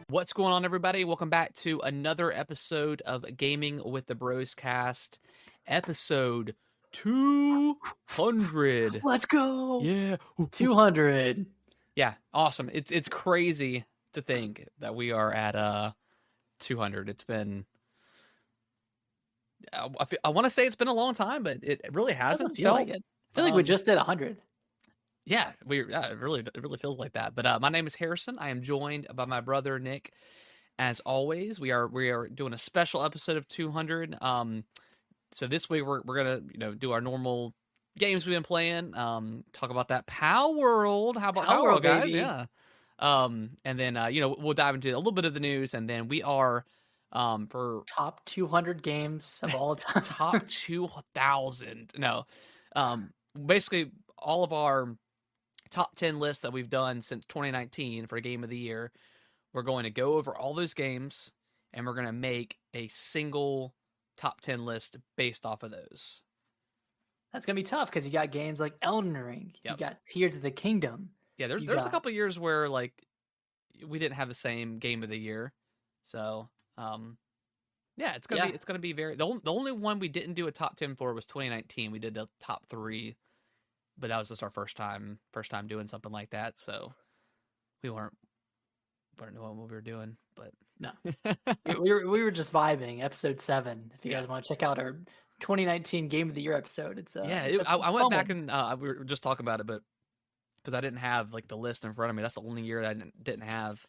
What's going on, everybody? Welcome back to another episode of Gaming with the Bros Cast, episode 200. Let's go. Yeah. 200. Yeah, awesome. It's crazy to think that we are at 200. It's been I want to say it's been a long time, but it really hasn't Doesn't feel like it. I feel like we just did 100. Yeah, it really feels like that. But my name is Harrison. I am joined by my brother Nick. As always, we are doing a special episode of 200. So this week we're gonna do our normal games we've been playing. Talk about that Palworld. How about Palworld, guys? Baby. Yeah. And then we'll dive into a little bit of the news, and then we are for top 200 games of all time. top 2,000. No, basically all of our top 10 lists that we've done since 2019 for Game of the Year. We're going to go over all those games, and we're going to make a single top 10 list based off of those. That's going to be tough because you got games like Elden Ring. Yep. You got Tears of the Kingdom. Yeah, there's a couple years where like we didn't have the same Game of the Year. So, yeah, it's going to be very the only one we didn't do a top 10 for was 2019. We did a top 3, but that was just our first time doing something like that. So, we weren't knowing what we were doing, but no, we were just vibing. Episode 7. If you guys want to check out our 2019 Game of the Year episode, it's I went back and we were just talking about it, but because I didn't have like the list in front of me, that's the only year that I didn't have,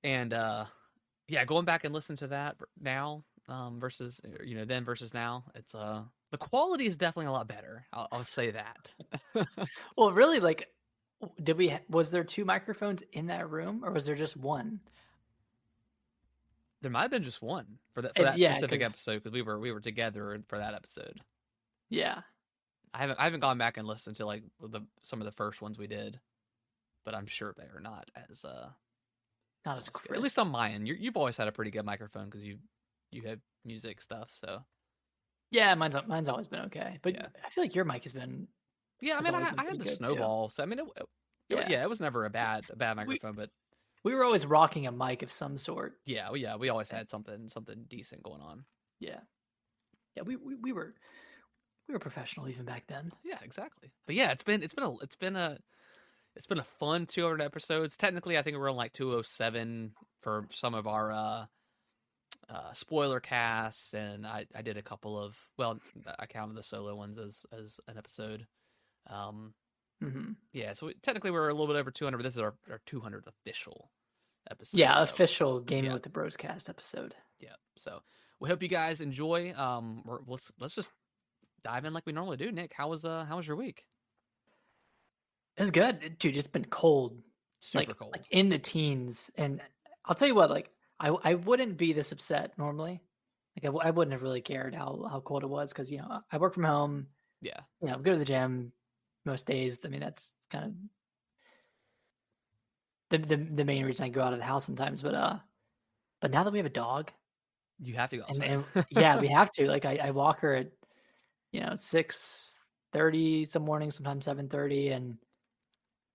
and going back and listen to that now versus then versus now, it's the quality is definitely a lot better. I'll say that. Well, really, like. Was there 2 microphones in that room, or was there just one? There might have been just one for that specific episode because we were together for that episode. Yeah, I haven't gone back and listened to like some of the first ones we did, but I'm sure they are not as crisp. At least on my end. You've always had a pretty good microphone because you have music stuff. So yeah, mine's always been okay, but I feel like your mic has been. Yeah, I mean, I had the Snowball, so I mean, it was never a bad microphone, but we were always rocking a mic of some sort. Yeah, we always had something decent going on. Yeah, we were professional even back then. Yeah, exactly. But yeah, it's been a fun 200 episodes. Technically, I think we're on like 207 for some of our spoiler casts, and I did a couple of I counted the solo ones as an episode. Yeah, so technically we're a little bit over 200, but this is our 200th official episode. Yeah, official Gaming with the Bros Cast episode. Yeah, so we hope you guys enjoy. Let's just dive in like we normally do. Nick, how was your week? It was good, dude. It's been cold, super cold, like in the teens. And I'll tell you what, like I wouldn't be this upset normally. Like I wouldn't have really cared how cold it was because I work from home. Yeah, go to the gym most days. I mean, that's kind of the main reason I go out of the house sometimes. But now that we have a dog, you have to go outside. And yeah, we have to. Like I walk her at 6:30 some mornings, sometimes 7:30, and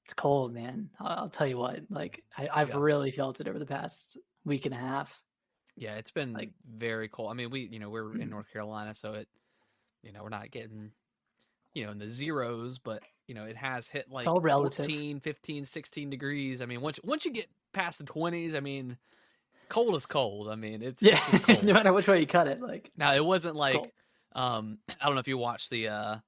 it's cold, man. I'll tell you what. Like I've really felt it over the past week and a half. Yeah, it's been like very cold. I mean, we're in North Carolina, so it we're not getting in the zeros, but it has hit like 14, 15, 16 degrees. I mean, once you get past the 20s, I mean, cold is cold. I mean, it's cold. No matter which way you cut it. Like now, it wasn't like I don't know if you watched the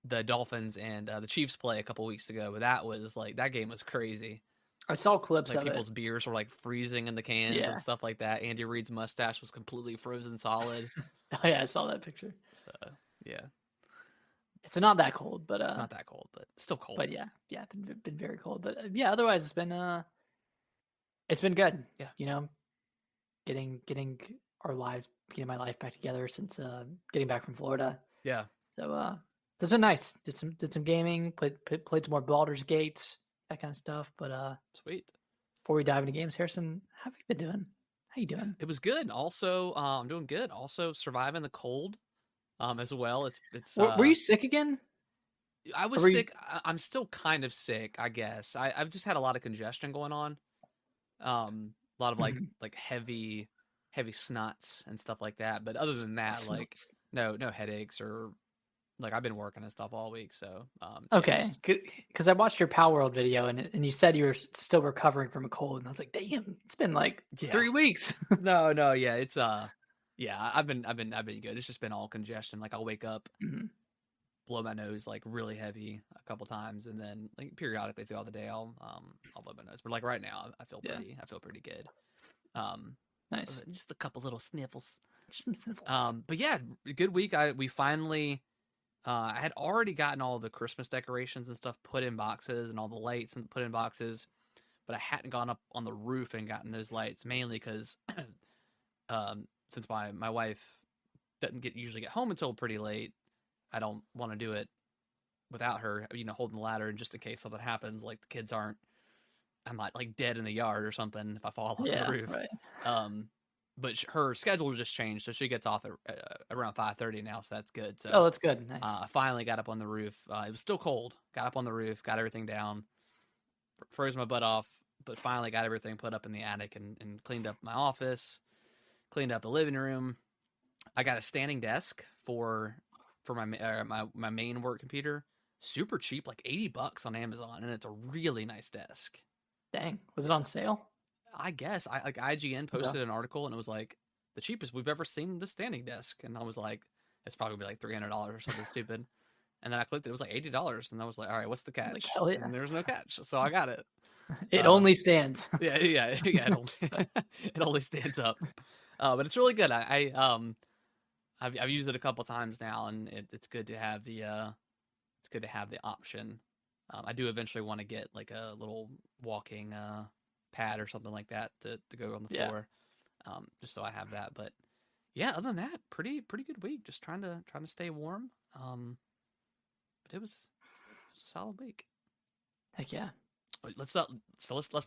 Dolphins and the Chiefs play a couple weeks ago, but that was like that game was crazy. I saw clips like of people's beers were like freezing in the cans and stuff like that. Andy Reid's mustache was completely frozen solid. Oh yeah, I saw that picture. So yeah. It's not that cold, but not that cold, but still cold. But yeah, been very cold. But otherwise it's been good. Yeah, getting my life back together since getting back from Florida. Yeah. So it's been nice. Did some gaming. Played some more Baldur's Gate, that kind of stuff. But sweet. Before we dive into games, Harrison, how have you been doing? How you doing? It was good. Also, I'm doing good. Also, surviving the cold. As well. It's. Were you sick again? I was sick. I'm still kind of sick, I guess. I've just had a lot of congestion going on. A lot of Mhm. like heavy snots and stuff like that. But other than that, like Smells. no headaches or like I've been working and stuff all week. So yeah, Okay, just because I watched your Palworld video and you said you were still recovering from a cold, and I was like, damn, it's been like yeah. 3 weeks. No, yeah, it's yeah, I've been good. It's just been all congestion. Like I'll wake up, Mhm. blow my nose like really heavy a couple times, and then like periodically throughout the day I'll blow my nose. But like right now, Yeah, I feel pretty good. Um, nice. just a couple little sniffles. Just some sniffles. But yeah, good week. We finally. I had already gotten all the Christmas decorations and stuff put in boxes and all the lights and put in boxes, but I hadn't gone up on the roof and gotten those lights mainly because since my wife doesn't usually get home until pretty late, I don't want to do it without her, holding the ladder, and just in case something happens, like the kids aren't, I'm not like dead in the yard or something if I fall off the Yeah, roof. right. Um, but her schedule just changed, so she gets off at around 5:30 now, so that's good. Oh, So that's good. Nice. I finally got up on the roof. It was still cold. Got up on the roof, got everything down, froze my butt off, but finally got everything put up in the attic and cleaned up my office, cleaned up the living room. I got a standing desk for my main work computer. Super cheap, like $80 on Amazon, and it's a really nice desk. Dang, was it on sale? I guess I like IGN Yeah. posted an article and it was like the cheapest we've ever seen this standing desk, and I was like, it's probably be like $300 or something stupid. And then I clicked it was like $80, and I was like, all right, what's the Like catch? hell yeah, And there's no catch, so I got it. it Uh, only stands. yeah. It only stands up, but it's really good. I've used it a couple times now, and it's good to have the option. I do eventually want to get like a little walking pad or something like that to go on the Yeah. floor, just so I have that. But yeah, other than that, pretty good week. Just trying to stay warm. But it was a solid week. Heck yeah. Let's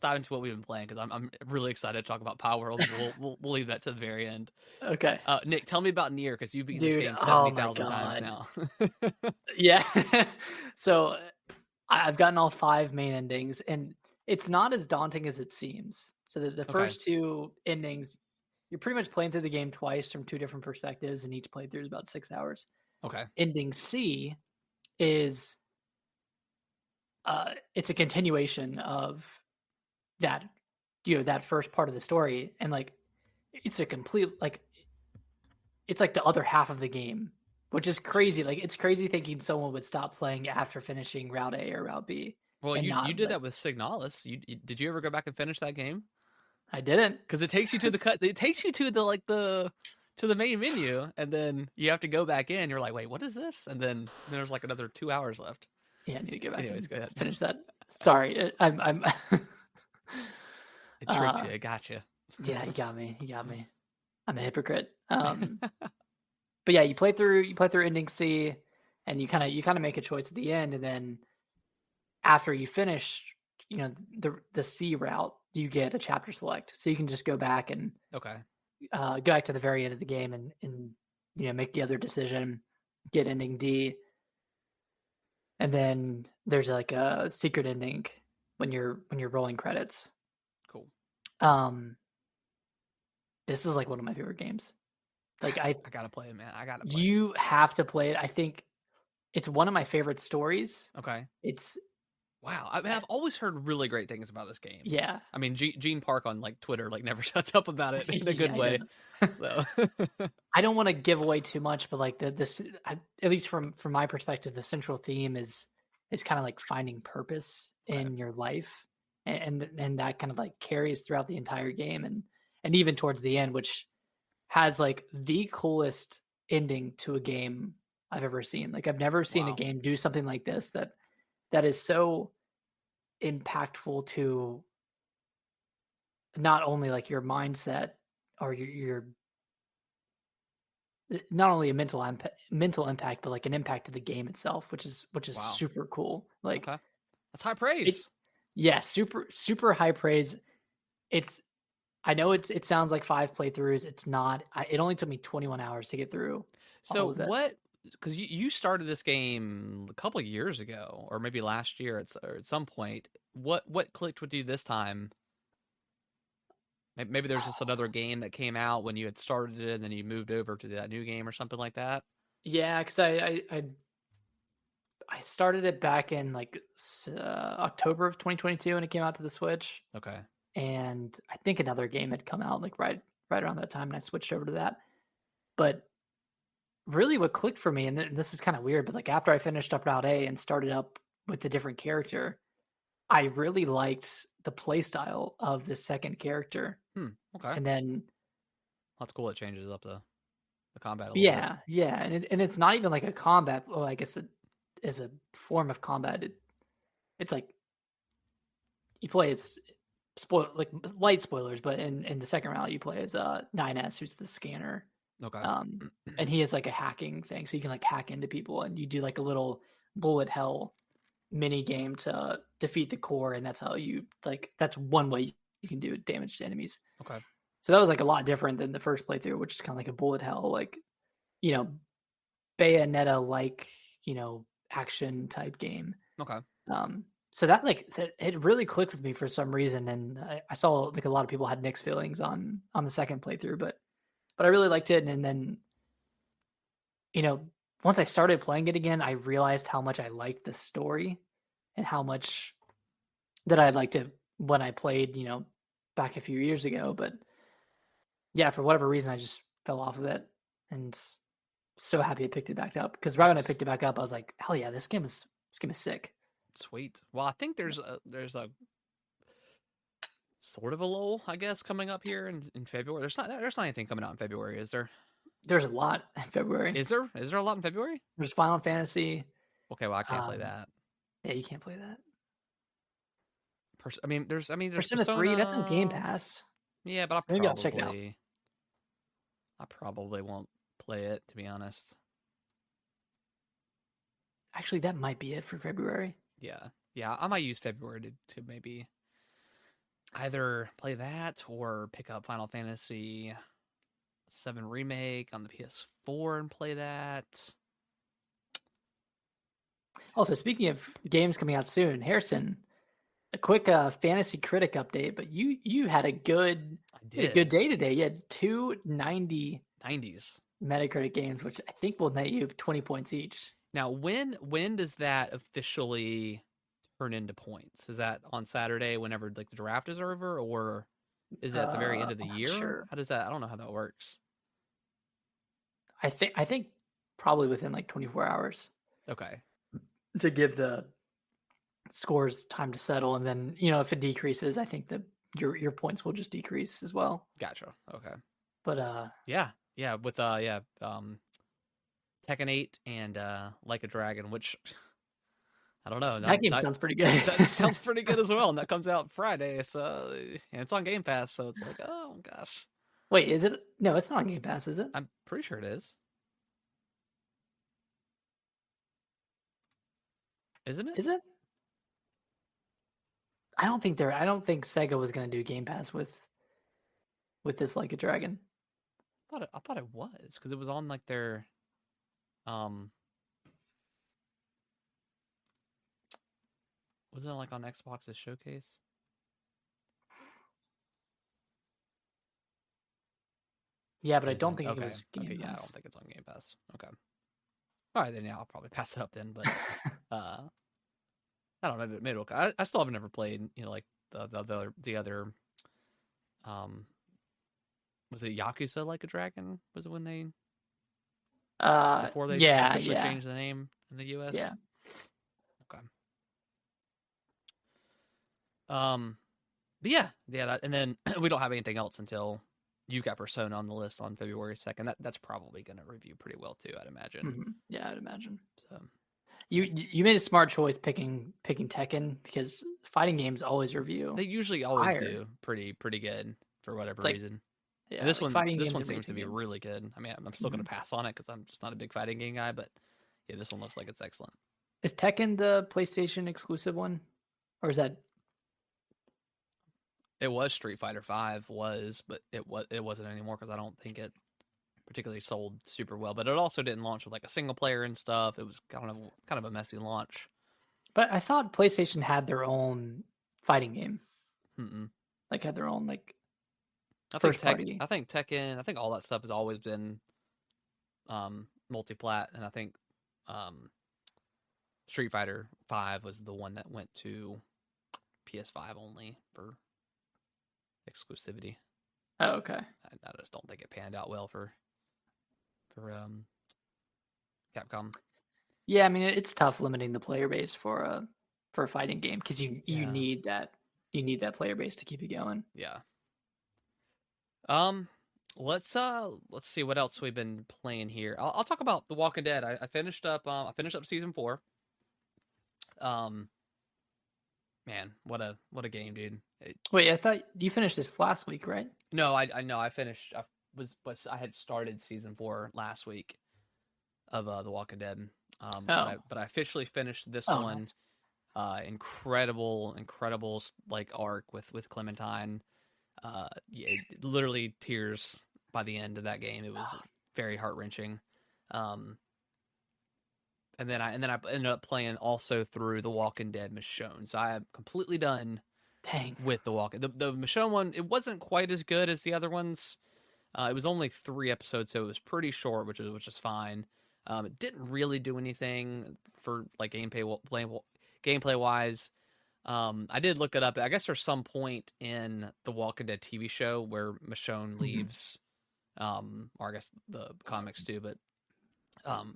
dive into what we've been playing because I'm really excited to talk about Power World. We'll leave that to the very end. Okay, Nick, tell me about Nier because you've beaten this dude. game Oh seventy my thousand times god. now. Yeah. So I've gotten all 5 main endings, and it's not as daunting as it seems. So the Okay, first two endings, you're pretty much playing through the game twice from two different perspectives, and each playthrough is about 6 hours. okay, Ending C is it's a continuation of that, that first part of the story, and like it's a complete like it's like the other half of the game, which is crazy. jeez. Like it's crazy thinking someone would stop playing after finishing Route A or Route B Well, and you not did like that with Signalis. Did you ever go back and finish that game? I didn't. Because it takes you to the cut. It takes you to the main menu, and then you have to go back in. You're like, wait, what is this? And then there's like another 2 hours left. Yeah, I need to go back Anyways, and go ahead. finish that. Sorry, I'm It tricked uh you. It got you. yeah, you got me. You got me. I'm a hypocrite. But yeah, you play through ending C, and you kind of make a choice at the end, and then after you finish, the C route, you get a chapter select, so you can just go back and Okay. go back to the very end of the game and make the other decision, get ending D, and then there's like a secret ending when you're rolling credits. Cool. Um, this is like one of my favorite games. Like I gotta play it, man. I gotta play it. you have to play it. I think it's one of my favorite stories. Okay. It's Wow. I mean, I've always heard really great things about this game. yeah, I mean, Gene Park on like Twitter like never shuts up about it in a good yeah, he way. doesn't. So I don't want to give away too much, but like at least from my perspective, the central theme is it's kind of like finding purpose okay. in your life, and that kind of like carries throughout the entire game, and even towards the end, which has like the coolest ending to a game I've ever seen. Like I've never seen a Wow. game do something like this that is so impactful to not only like your mindset or your not only a mental impact, but like an impact to the game itself, which is Wow. super cool. Like Okay. That's high it, praise. yeah, super high praise. It's I know it sounds like 5 playthroughs. It's not. It only took me 21 hours to get through So all of it. what? Because you started this game a couple of years ago, or maybe last year or at some point. What clicked with you this time Maybe there's just another game that came out when you had started it, and then you moved over to that new game or something like that. Yeah, because I started it back in like October of 2022 when it came out to the Switch, Okay. and I think another game had come out like right around that time, and I switched over to that. But really, what clicked for me, and this is kind of weird, but like after I finished up Route A and started up with the different character, I really liked the playstyle of the second character, Okay. and then That's cool. It changes up the combat a little bit. yeah, and it's not even like a combat. Well, I guess it is a form of combat. It's like you play as like light spoilers, but in the second round you play as 9S, who's the scanner, Okay. and he has like a hacking thing, so you can like hack into people, and you do like a little bullet hell mini game to defeat the core, and that's how you like that's one way you can do damage to enemies. Okay. So that was like a lot different than the first playthrough, which is kind of like a bullet hell, like you know Bayonetta like action type game. Okay. So that it really clicked with me for some reason, and I saw like a lot of people had mixed feelings on the second playthrough, but I really liked it, and then once I started playing it again, I realized how much I liked the story and how much that I liked it when I played back a few years ago. But yeah, for whatever reason, I just fell off of it, and so happy I picked it back up, because right when I picked it back up, I was like, hell yeah, this game is sick. Sweet. Well, I think there's a sort of a lull, I guess, coming up here in February. There's not anything coming out in February, is there? There's a lot in February. Is there? Is there a lot in February? There's Final Fantasy. Okay, well I can't play that. Yeah, you can't play that. There's Persona 3, that's on Game Pass. Yeah, but maybe I'll check it out. I probably won't play it, to be honest. Actually, that might be it for February. Yeah, I might use February to maybe either play that or pick up Final Fantasy 7 Remake on the PS4 and play that. Also, speaking of games coming out soon, Harrison, a quick fantasy critic update, but you had a good day today. You had 290 90s Metacritic games, which I think will net you 20 points each. Now, when does that officially turn into points? Is that on Saturday whenever like the draft is over, or is it at the very end of the year? Sure. How does that? I don't know how that works. I think probably within like 24 hours. Okay. To give the scores time to settle, and then if it decreases, I think that your points will just decrease as well. Gotcha. Okay. But yeah, with Tekken 8 and Like a Dragon, which I don't know. That game sounds pretty good. That sounds pretty good as well, and that comes out Friday, so and it's on Game Pass, so it's like, oh gosh. Wait, is it? No, it's not on Game Pass, is it? I'm pretty sure it is. Isn't it? Is it? I don't think Sega was going to do Game Pass with this Like a Dragon. I thought it was, because it was on like their wasn't it like on Xbox's showcase? Yeah, but I don't think it was Game Pass. Yeah, I don't think it's on Game Pass. Okay. All right, then yeah, I'll probably pass it up then. But I don't know. Maybe I still have never played. Like the other. Was it Yakuza Like a Dragon? Was it when they? Before they officially changed the name in the U.S. Yeah. Okay. But yeah, and then we don't have anything else until you've got Persona on the list on February 2nd. That's probably going to review pretty well too, I'd imagine. Mm-hmm. Yeah, I'd imagine. So you made a smart choice picking Tekken, because fighting games always review. They usually always do pretty good for whatever reason. Yeah, and this one seems to be really good. I mean, I'm still going to pass on it because I'm just not a big fighting game guy, but yeah, this one looks like it's excellent. Is Tekken the PlayStation exclusive one, or is that? It was Street Fighter V, but it wasn't anymore because I don't think it particularly sold super well. But it also didn't launch with like a single player and stuff. It was kind of a messy launch. But I thought PlayStation had their own fighting game. Mm-mm. Like had their own like. first party. I think Tekken, I think all that stuff has always been multi-plat, and I think Street Fighter 5 was the one that went to PS5 only for exclusivity. Oh, okay. I just don't think it panned out well for Capcom. Yeah, I mean it's tough limiting the player base for a fighting game because you need that player base to keep it going. Yeah. Let's see what else we've been playing here. I'll talk about The Walking Dead. I finished up season 4. Man, what a game, dude. Wait, I thought you finished this last week, right? No, I know I finished. I had started season 4 last week of The Walking Dead. But I officially finished this one. Nice. Incredible like arc with Clementine. Yeah, literally tears by the end of that game. It was very heart-wrenching. And then I ended up playing also through The Walking Dead Michonne. So I am completely done. Dang. With the Michonne one, it wasn't quite as good as the other ones. It was only 3 episodes, so it was pretty short, which is fine. It didn't really do anything for like gameplay wise. I did look it up. I guess there's some point in the Walking Dead TV show where Michonne leaves, or I guess the comics too, but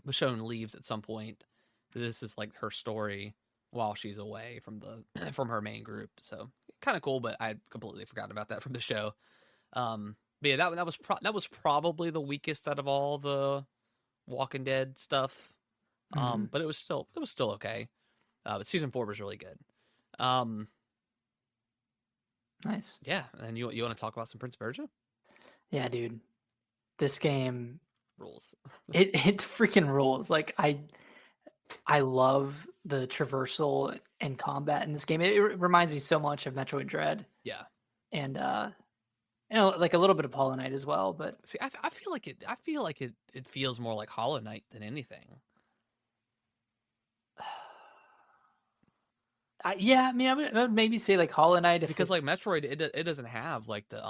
Michonne leaves at some point. This is like her story while she's away from her main group. So kind of cool, but I completely forgotten about that from the show. But yeah, that was probably the weakest out of all the Walking Dead stuff. But it was still okay. But season 4 was really good. Nice. Yeah, and you want to talk about some Prince of Persia? Yeah, dude. This game rules. it freaking rules. Like I love the traversal and combat in this game. It reminds me so much of Metroid Dread. Yeah. And like a little bit of Hollow Knight as well, but see, I feel like it feels more like Hollow Knight than anything. Yeah, I mean, I would maybe say like Hollow Knight because like Metroid, it doesn't have like the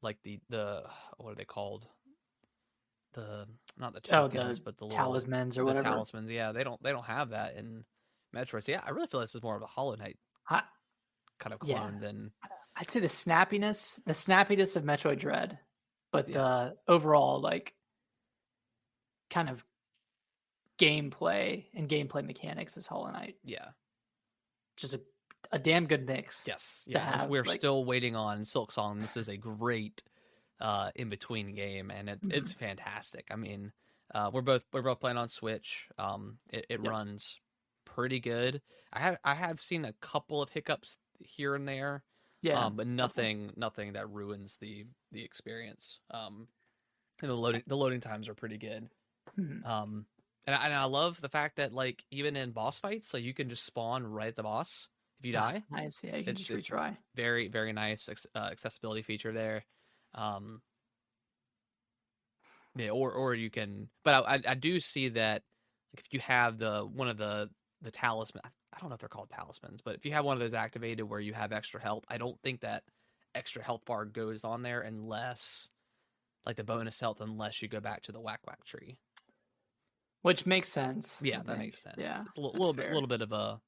what are they called? Not the tokens, but the little talismans or whatever. Talismans, yeah, they don't have that in Metroid. So yeah, I really feel this is more of a Hollow Knight kind of clone than. I'd say the snappiness of Metroid Dread, but the overall like kind of gameplay and gameplay mechanics is Hollow Knight. Yeah. Just a damn good mix. Yes. Yeah. We're still waiting on Silksong. This is a great in between game, and it's fantastic. I mean, we're both playing on Switch. It runs pretty good. I have seen a couple of hiccups here and there. Yeah. But nothing that ruins the experience. And the loading times are pretty good. And I love the fact that like even in boss fights, so you can just spawn right at the boss if you die. That's nice, yeah. You can just retry. Very, very nice accessibility feature there. Yeah, or you can, but I do see that like, if you have one of the talisman, I don't know if they're called talismans, but if you have one of those activated where you have extra health, I don't think that extra health bar goes on there unless like the bonus health, unless you go back to the whack tree. Which makes sense. Yeah, that makes sense. Yeah, it's a little bit of a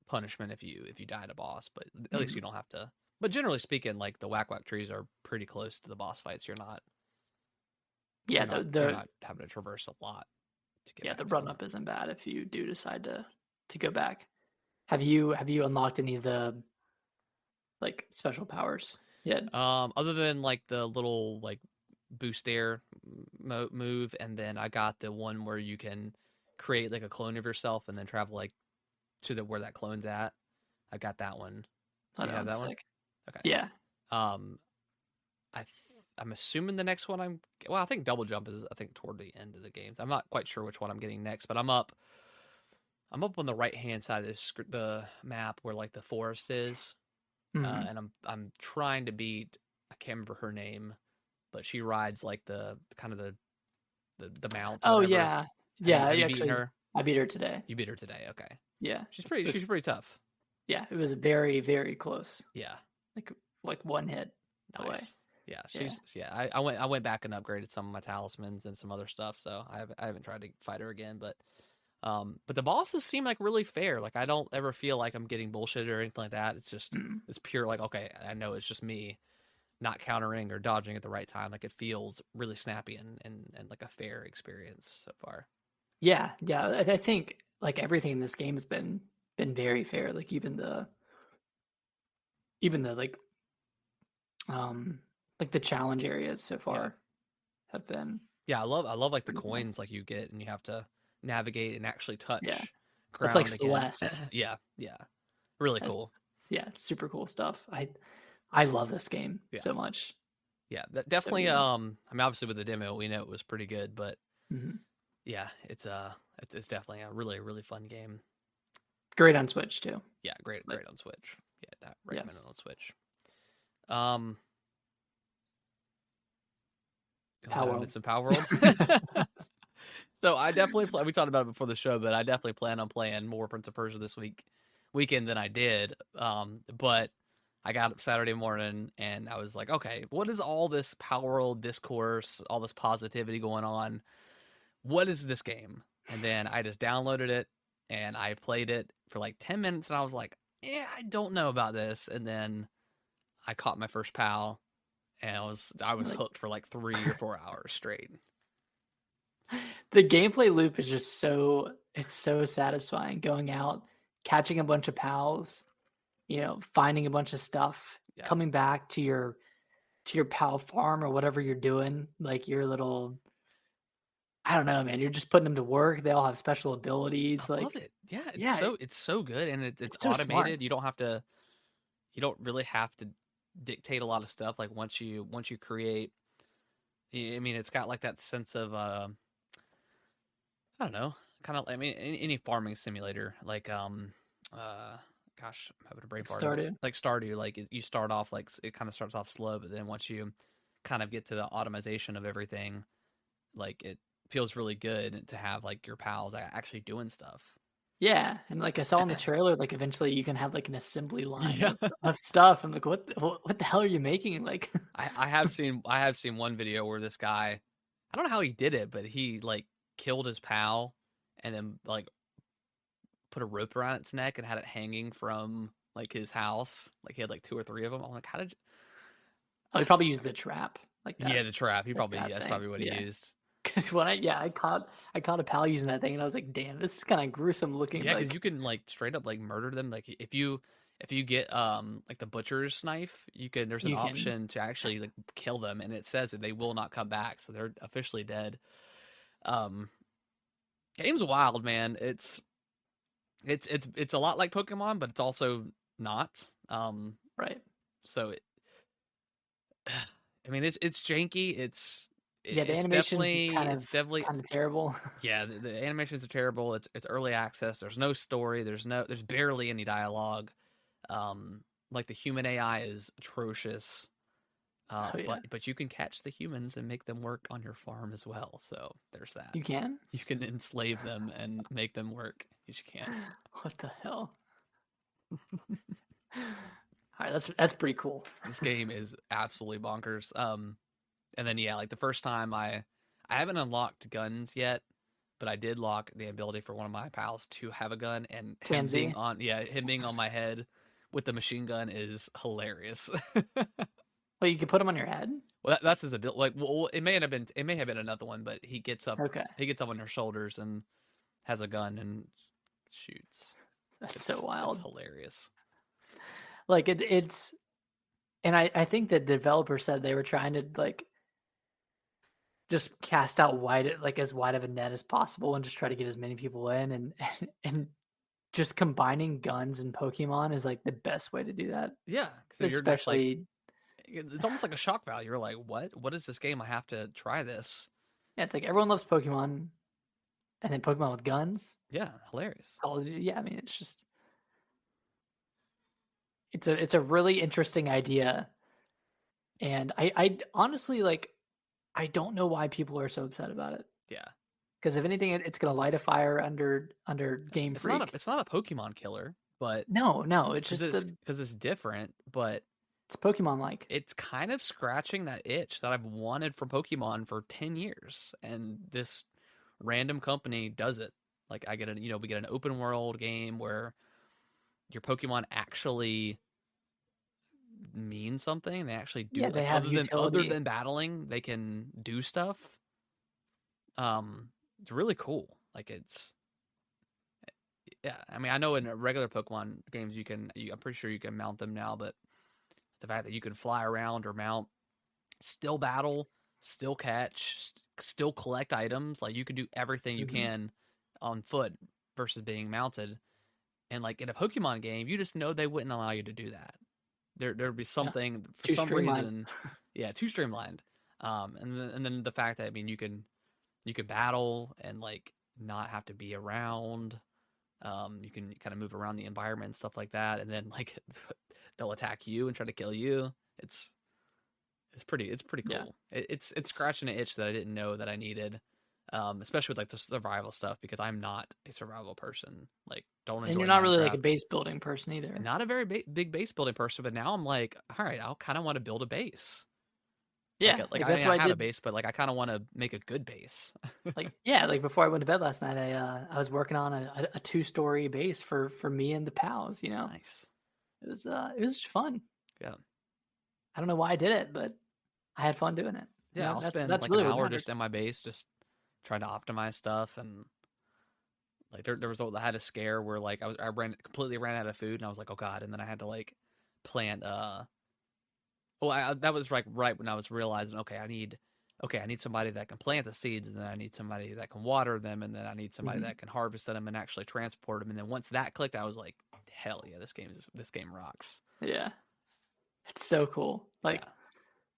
punishment if you die to boss, but at least you don't have to. But generally speaking, like the whack trees are pretty close to the boss fights. You're not. Yeah, you're not having to traverse a lot to get. Yeah, the run up isn't bad if you do decide to go back. Have you unlocked any of the like special powers yet? Other than like the little like boost air move, and then I got the one where you can create like a clone of yourself and then travel like to where that clone's at. I got that one. Do you have that one? Okay. Yeah. I'm assuming the next one I think double jump is toward the end of the games. I'm not quite sure which one I'm getting next, but I'm up on the right hand side of the map where like the forest is, and I'm trying to beat, I can't remember her name, but she rides like the kind of the mount. Oh yeah, yeah. Have you beaten her? I beat her today. You beat her today, okay? Yeah, she's pretty tough. Yeah, it was very, very close. Yeah, like like one hit away. Nice. Yeah, Yeah. I went back and upgraded some of my talismans and some other stuff, so I haven't tried to fight her again, but the bosses seem like really fair. Like I don't ever feel like I'm getting bullshit or anything like that. It's just Mm. it's pure like okay, I know it's just me not countering or dodging at the right time. Like it feels really snappy and like a fair experience so far. Yeah, yeah. I think like everything in this game has been very fair. Like even the um like the challenge areas so Yeah. far have been Yeah, I love like the pretty cool. coins like you get and you have to navigate and actually Yeah. touch That's like ground again. Celeste. Yeah, yeah. Really That's cool. yeah, it's super cool stuff. I love this game Yeah. so much. Yeah, So definitely good. I mean obviously with the demo we know it was pretty good, but Mhm. yeah, it's definitely a really fun game. Great on Switch too. Yeah, Like great on Switch. Yeah, yeah. recommend it on Switch. Um you want to dive into Palworld. some Palworld? So I definitely we talked about it before the show, but I definitely plan on playing more Prince of Persia this weekend than I did. But I got up Saturday morning and I was like, okay, what is all this Palworld discourse, all this positivity going on? What is this game? And then I just downloaded it and I played it for like 10 minutes and I was like, yeah, I don't know about this. And then I caught my first pal and I was Like hooked for like 3 or 4 hours straight. the gameplay loop is just it's so satisfying going out, catching a bunch of pals, finding a bunch of stuff, Yeah. coming back to your pal farm or whatever you're doing, like your little I don't know, man, you're just putting them to work. They all have special I abilities. love Like, it. Yeah, yeah, it's so good and it's it's so smart. automated. You don't really have to dictate a lot of stuff like once you create I mean it's got like that sense of I don't know, kind of I mean any farming simulator like gosh, I'm having a brain Like fart of it. Stardew. Like Stardew, like you start off like it kind of starts off slow, but then once you kind of get to the automation of everything, like it feels really good to have like your pals actually doing stuff. Yeah, and like I saw in the trailer, like eventually you can have like an assembly line Yeah. of stuff. I'm like, what the hell are you making? Like, I have seen one video where this guy I don't know how he did it, but he like killed his pal and then like put a rope around its neck and had it hanging from like his house. Like he had like two or three of them. I'm like, how did you oh, he that's probably used the trap, like yeah, the trap. He the probably trap that's thing. probably what he Yeah, used. because when I caught a pal using that thing, and I was like, damn, this is kind of gruesome looking. Yeah, because Like, you can like straight up like murder them. Like if you get like the butcher's knife, you can there's an you can, option to actually like kill them, and it says that they will not come back, so they're officially dead. Um, game's wild, man. It's a lot like Pokemon, but it's also not. right? So I mean it's janky. Yeah, the animations It's definitely kind of terrible. yeah. The animations are terrible. It's early access. There's no story. There's barely any dialogue. Like the human AI is atrocious. Oh yeah, But you can catch the humans and make them work on your farm as well. So there's that. you can. You can enslave them and make them work. You can. What the hell? All right, that's pretty cool. This game is absolutely bonkers. And then yeah, like the first time I haven't unlocked guns yet, but I did lock the ability for one of my pals to have a gun, and Tansy. him being on my head with the machine gun is hilarious. Well, you can put them on your head. Well, that's his ability. Like, well, it may have been another one, but Okay, he gets up on your shoulders and has a gun and shoots. that's so It's wild. hilarious. Like it's, and I think the developer said they were trying to like just cast out like as wide of a net as possible and just try to get as many people in and just combining guns and Pokemon is like the best way to do that. Yeah, so you're just like Especially, it's almost like a shock value. You're like, what? What is this game? I have to try this. yeah, it's like everyone loves Pokemon, and then Pokemon with guns. Yeah, hilarious. Yeah, I mean, it's just it's a really interesting idea, and I honestly like I don't know why people are so upset about it. Yeah, Because if anything, it's gonna light a fire under Game Freak. it's not a Pokemon killer, but No, no, it's just because it's different. But It's Pokemon-like. It's kind of scratching that itch that I've wanted from Pokemon for 10 years, and this random company does it. Like I get a, we get an open world game where your Pokemon actually mean something. They actually do, Yeah, they like, have other utility. than battling, they can do stuff. It's really cool. Like it's yeah. I mean, I know in regular Pokemon games I'm pretty sure you can mount them now, but the fact that you can fly around or mount, still battle, still catch, still collect items, like you can do everything you Mhm. can on foot versus being mounted. And like in a Pokemon game, you just know they wouldn't allow you to do that. There'd be Yeah. something for Too some streamlined. reason, yeah, too streamlined. And then the fact that, I mean, you can battle and like not have to be around. You can kind of move around the environment and stuff like that, and then like they'll attack you and try to kill you. It's it's pretty Yeah. cool. It's It's scratching an itch that I didn't know that I needed. Especially with like the survival stuff, because I'm not a survival person. Like, don't and you're enjoy not really like a Minecraft. base building person And either. not a very big base building person, but now I'm like, all right, I'll kind of want to build a base. Yeah, Like like I that's mean, I what I have a did. base, but like I kind of want to make a good base. Like yeah, like before I went to bed last night, I was working on a 2-story base for me and the pals. You know, Nice. it was fun. Yeah. I don't know why I did it, but I had fun doing it. And Yeah, I'll spend that's like an really what hour just matters. in my base, just trying to optimize stuff. And like there was I had a scare where like I completely ran out of food, and I was like, oh god. And then I had to like plant that was like right when I was realizing, okay, I need somebody that can plant the seeds, and then I need somebody that can water them, and then I need somebody Mhm. that can harvest them and actually transport them. And then once that clicked, I was like, hell yeah, this game rocks. Yeah, it's so cool. Like Yeah,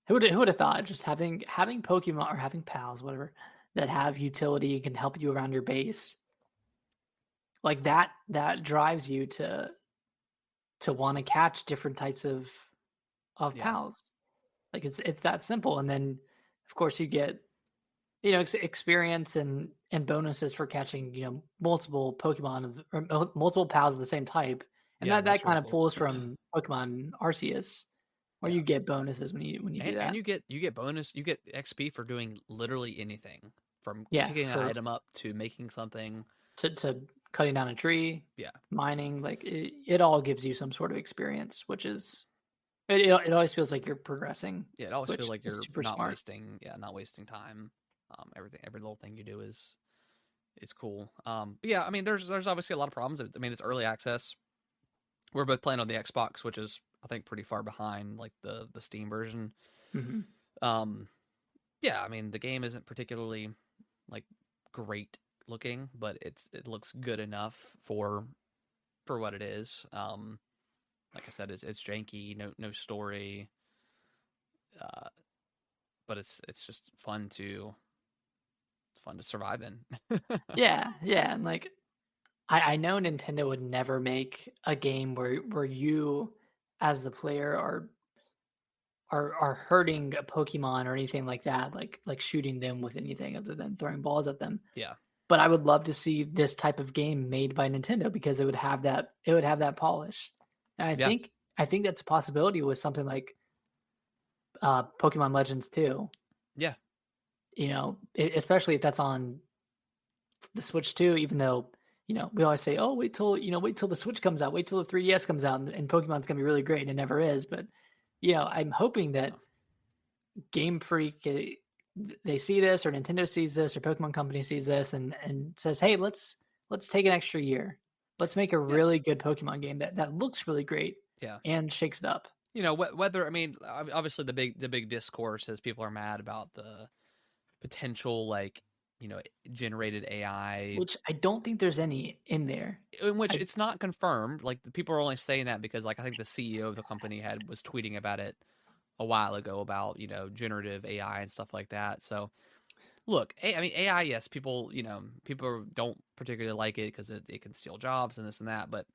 who would have thought just having Pokemon or having pals, whatever, that have utility and can help you around your base, like that drives you to want to catch different types of yeah, pals. Like it's that simple. And then of course you get experience and bonuses for catching multiple Pokemon or multiple pals of the same type, and yeah. that That's really kind of cool. pulls from Pokemon Arceus, where Yeah. you get bonuses when you do And that. you get bonus, you get XP for doing literally anything, from Yeah, picking an for item up to making something. to cutting down a tree, Yeah, mining, like it all gives you some sort of experience, which is it always feels like you're progressing, yeah. It always feels which like is you're super smart. not wasting time. Every little thing you do is cool. But yeah, I mean, there's obviously a lot of problems. I mean, it's early access. We're both playing on the Xbox, which is, I think, pretty far behind like the Steam version. Hmm. Um, yeah, I mean, the game isn't particularly like great looking, but it looks good enough for what it is. Like I said, it's janky, no story, uh, but it's just it's fun to survive in. Yeah, yeah, and like I know Nintendo would never make a game where you as the player are hurting a Pokemon or anything like that, like shooting them with anything other than throwing balls at them. Yeah, But I would love to see this type of game made by Nintendo because it would have that polish. And yeah, I think that's a possibility with something like Pokemon Legends 2. yeah, Especially if that's on the Switch too, even though, we always say, "Oh, wait till the Switch comes out, wait till the 3DS comes out, and Pokemon's gonna be really great," and it never is. But, I'm hoping yeah, that Game Freak, they see this, or Nintendo sees this, or Pokemon Company sees this, and says, "Hey, let's take an extra year. Let's make a yeah, really good Pokemon game that looks really great yeah. and shakes it up." Whether, I mean, obviously the big discourse is people are mad about the potential, like, generated AI, Which I don't think there's any in there. in which I it's not confirmed. Like, the people are only saying that because, like, I think the CEO of the company was tweeting about it a while ago about, generative AI and stuff like that. So look, I mean, AI, yes, people don't particularly like it because it can steal jobs and this and that, but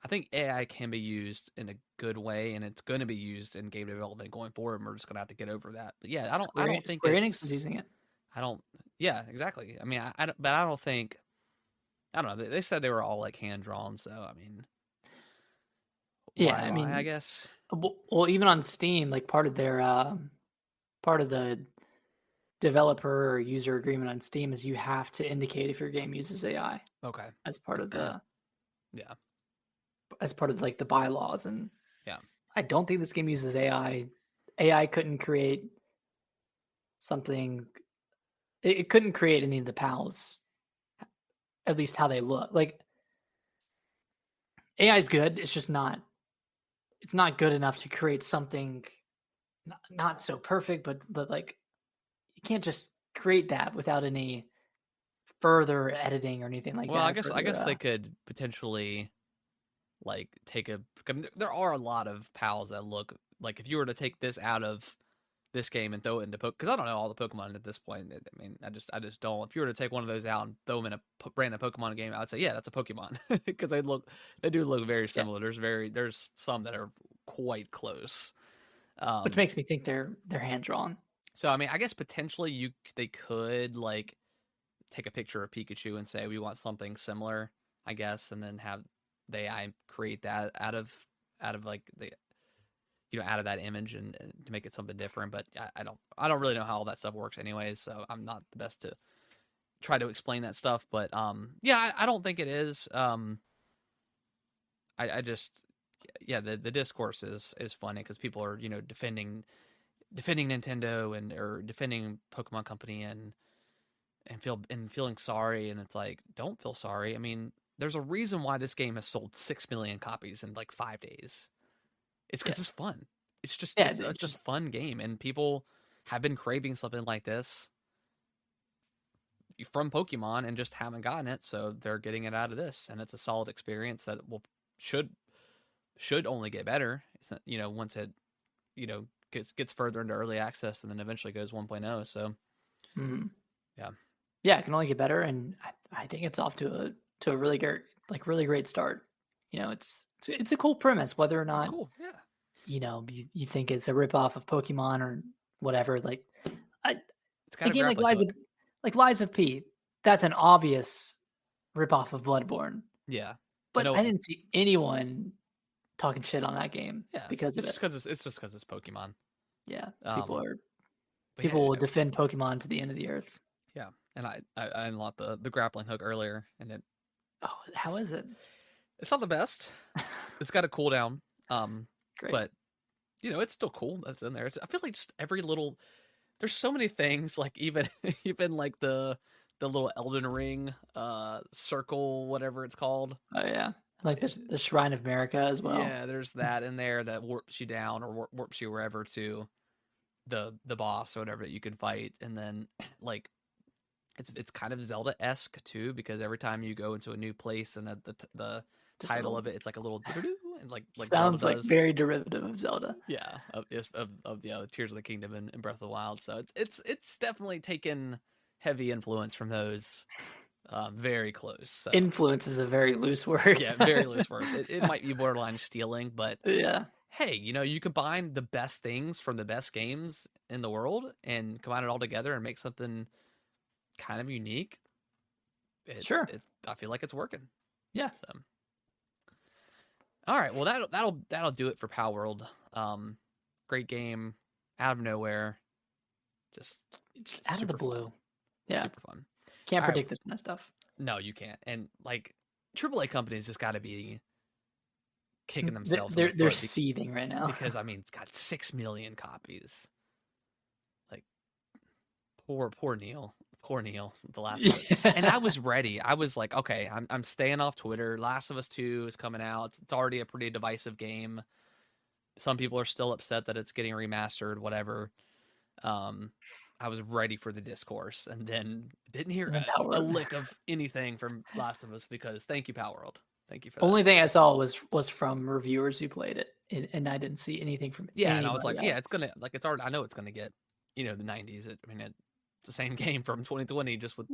I think AI can be used in a good way, and it's going to be used in game development going forward. And we're just going to have to get over that. But yeah, I don't think Square Enix is using it. I don't, yeah, exactly. I mean, but I don't think, I don't know. They said they were all like hand drawn, so I mean, Yeah, why I lie? I mean, guess. Well, even on Steam, like part of the developer or user agreement on Steam is you have to indicate if your game uses AI Okay. as part of Yeah. like the bylaws. And Yeah. I don't think this game uses AI. AI couldn't create something. It couldn't create any of the pals, at least how they look. Like AI is good. It's just not. It's not good enough to create something not so perfect, but like you can't just create that without any further editing or anything like Well, I that. guess I Further, guess they could potentially like take a. I mean, there are a lot of pals that look like if you were to take this out of this game and throw it into because I don't know all the Pokemon at this point. I mean, I just don't. If you were to take one of those out and throw them in a random Pokemon game, I'd say yeah, that's a Pokemon because they do look very yeah, similar. There's some that are quite close. which makes me think they're hand drawn. So I mean, I guess potentially they could like take a picture of Pikachu and say we want something similar, I guess, and then have the AI create that out of like the out of that image and to make it something different. But I don't really know how all that stuff works anyways, so I'm not the best to try to explain that stuff. But yeah, I don't think it is. I just yeah, the discourse is funny because people are defending Nintendo and or defending Pokemon Company and feeling sorry, and it's like don't feel sorry. I mean, there's a reason why this game has sold 6 million copies in like 5 days. It's Yeah, because it's fun. It's just yeah, it's it's such a just fun game, and people have been craving something like this from Pokemon and just haven't gotten it, so they're getting it out of this, and it's a solid experience that will should should only get better. Once it gets further into early access and then eventually goes 1.0. So mm, yeah, yeah, it can only get better, and I think it's off to a really great start. It's a cool premise, whether or it's not cool. Yeah, you think it's a ripoff of Pokemon or whatever. Like I, it's got a a game grappling hook. Like Lies of P, that's an obvious ripoff of Bloodborne. Yeah, But I didn't see anyone talking shit on that game yeah. because of It's it. just because it's Pokemon. Yeah, Um, but yeah, people will defend Pokemon to the end of the earth. yeah. And I unlocked the grappling hook earlier, and Oh, how is it? it's not the best. It's got a cooldown, Great. but it's still cool that's in there. I feel like just every little there's so many things like even even like the little Elden Ring circle whatever it's called. Oh yeah, like the Shrine of America as well. Yeah, there's that in there that warps you down or warps you wherever to the boss or whatever that you can fight, and then like it's kind of Zelda-esque too because every time you go into a new place and the Just a title little of it it's like a little doo-doo, and like Zelda sounds like does. very derivative of Zelda. Yeah, of the Tears of the Kingdom and Breath of the Wild. So it's definitely taken heavy influence from those. Very close. So Influence is a very loose word. yeah, very loose word. It might be borderline stealing, but Yeah, hey, you combine the best things from the best games in the world and combine it all together and make something kind of unique. sure. I feel like it's working. Yeah, So all right, well that'll do it for Palworld. Great game, out of nowhere, just just out of the blue. fun. Yeah, Super fun. can't All right, predict this kind of stuff. no, you can't. And like AAA companies just got to be kicking themselves in the They're foot seething right now because I mean it's got 6 million copies. Like poor Neil, The Last of Us. And I was ready. I was like, okay, I'm staying off Twitter. Last of Us 2 is coming out. It's already a pretty divisive game. Some people are still upset that it's getting remastered, whatever. I was ready for the discourse and then didn't hear a lick of anything from Last of Us because thank you, Palworld. Thank you for that. Only thing I saw was from reviewers who played it, and I didn't see anything from Yeah, and I was like, else. yeah, it's gonna like it's already. I know it's gonna get the 90s. I mean, it's the same game from 2020, just with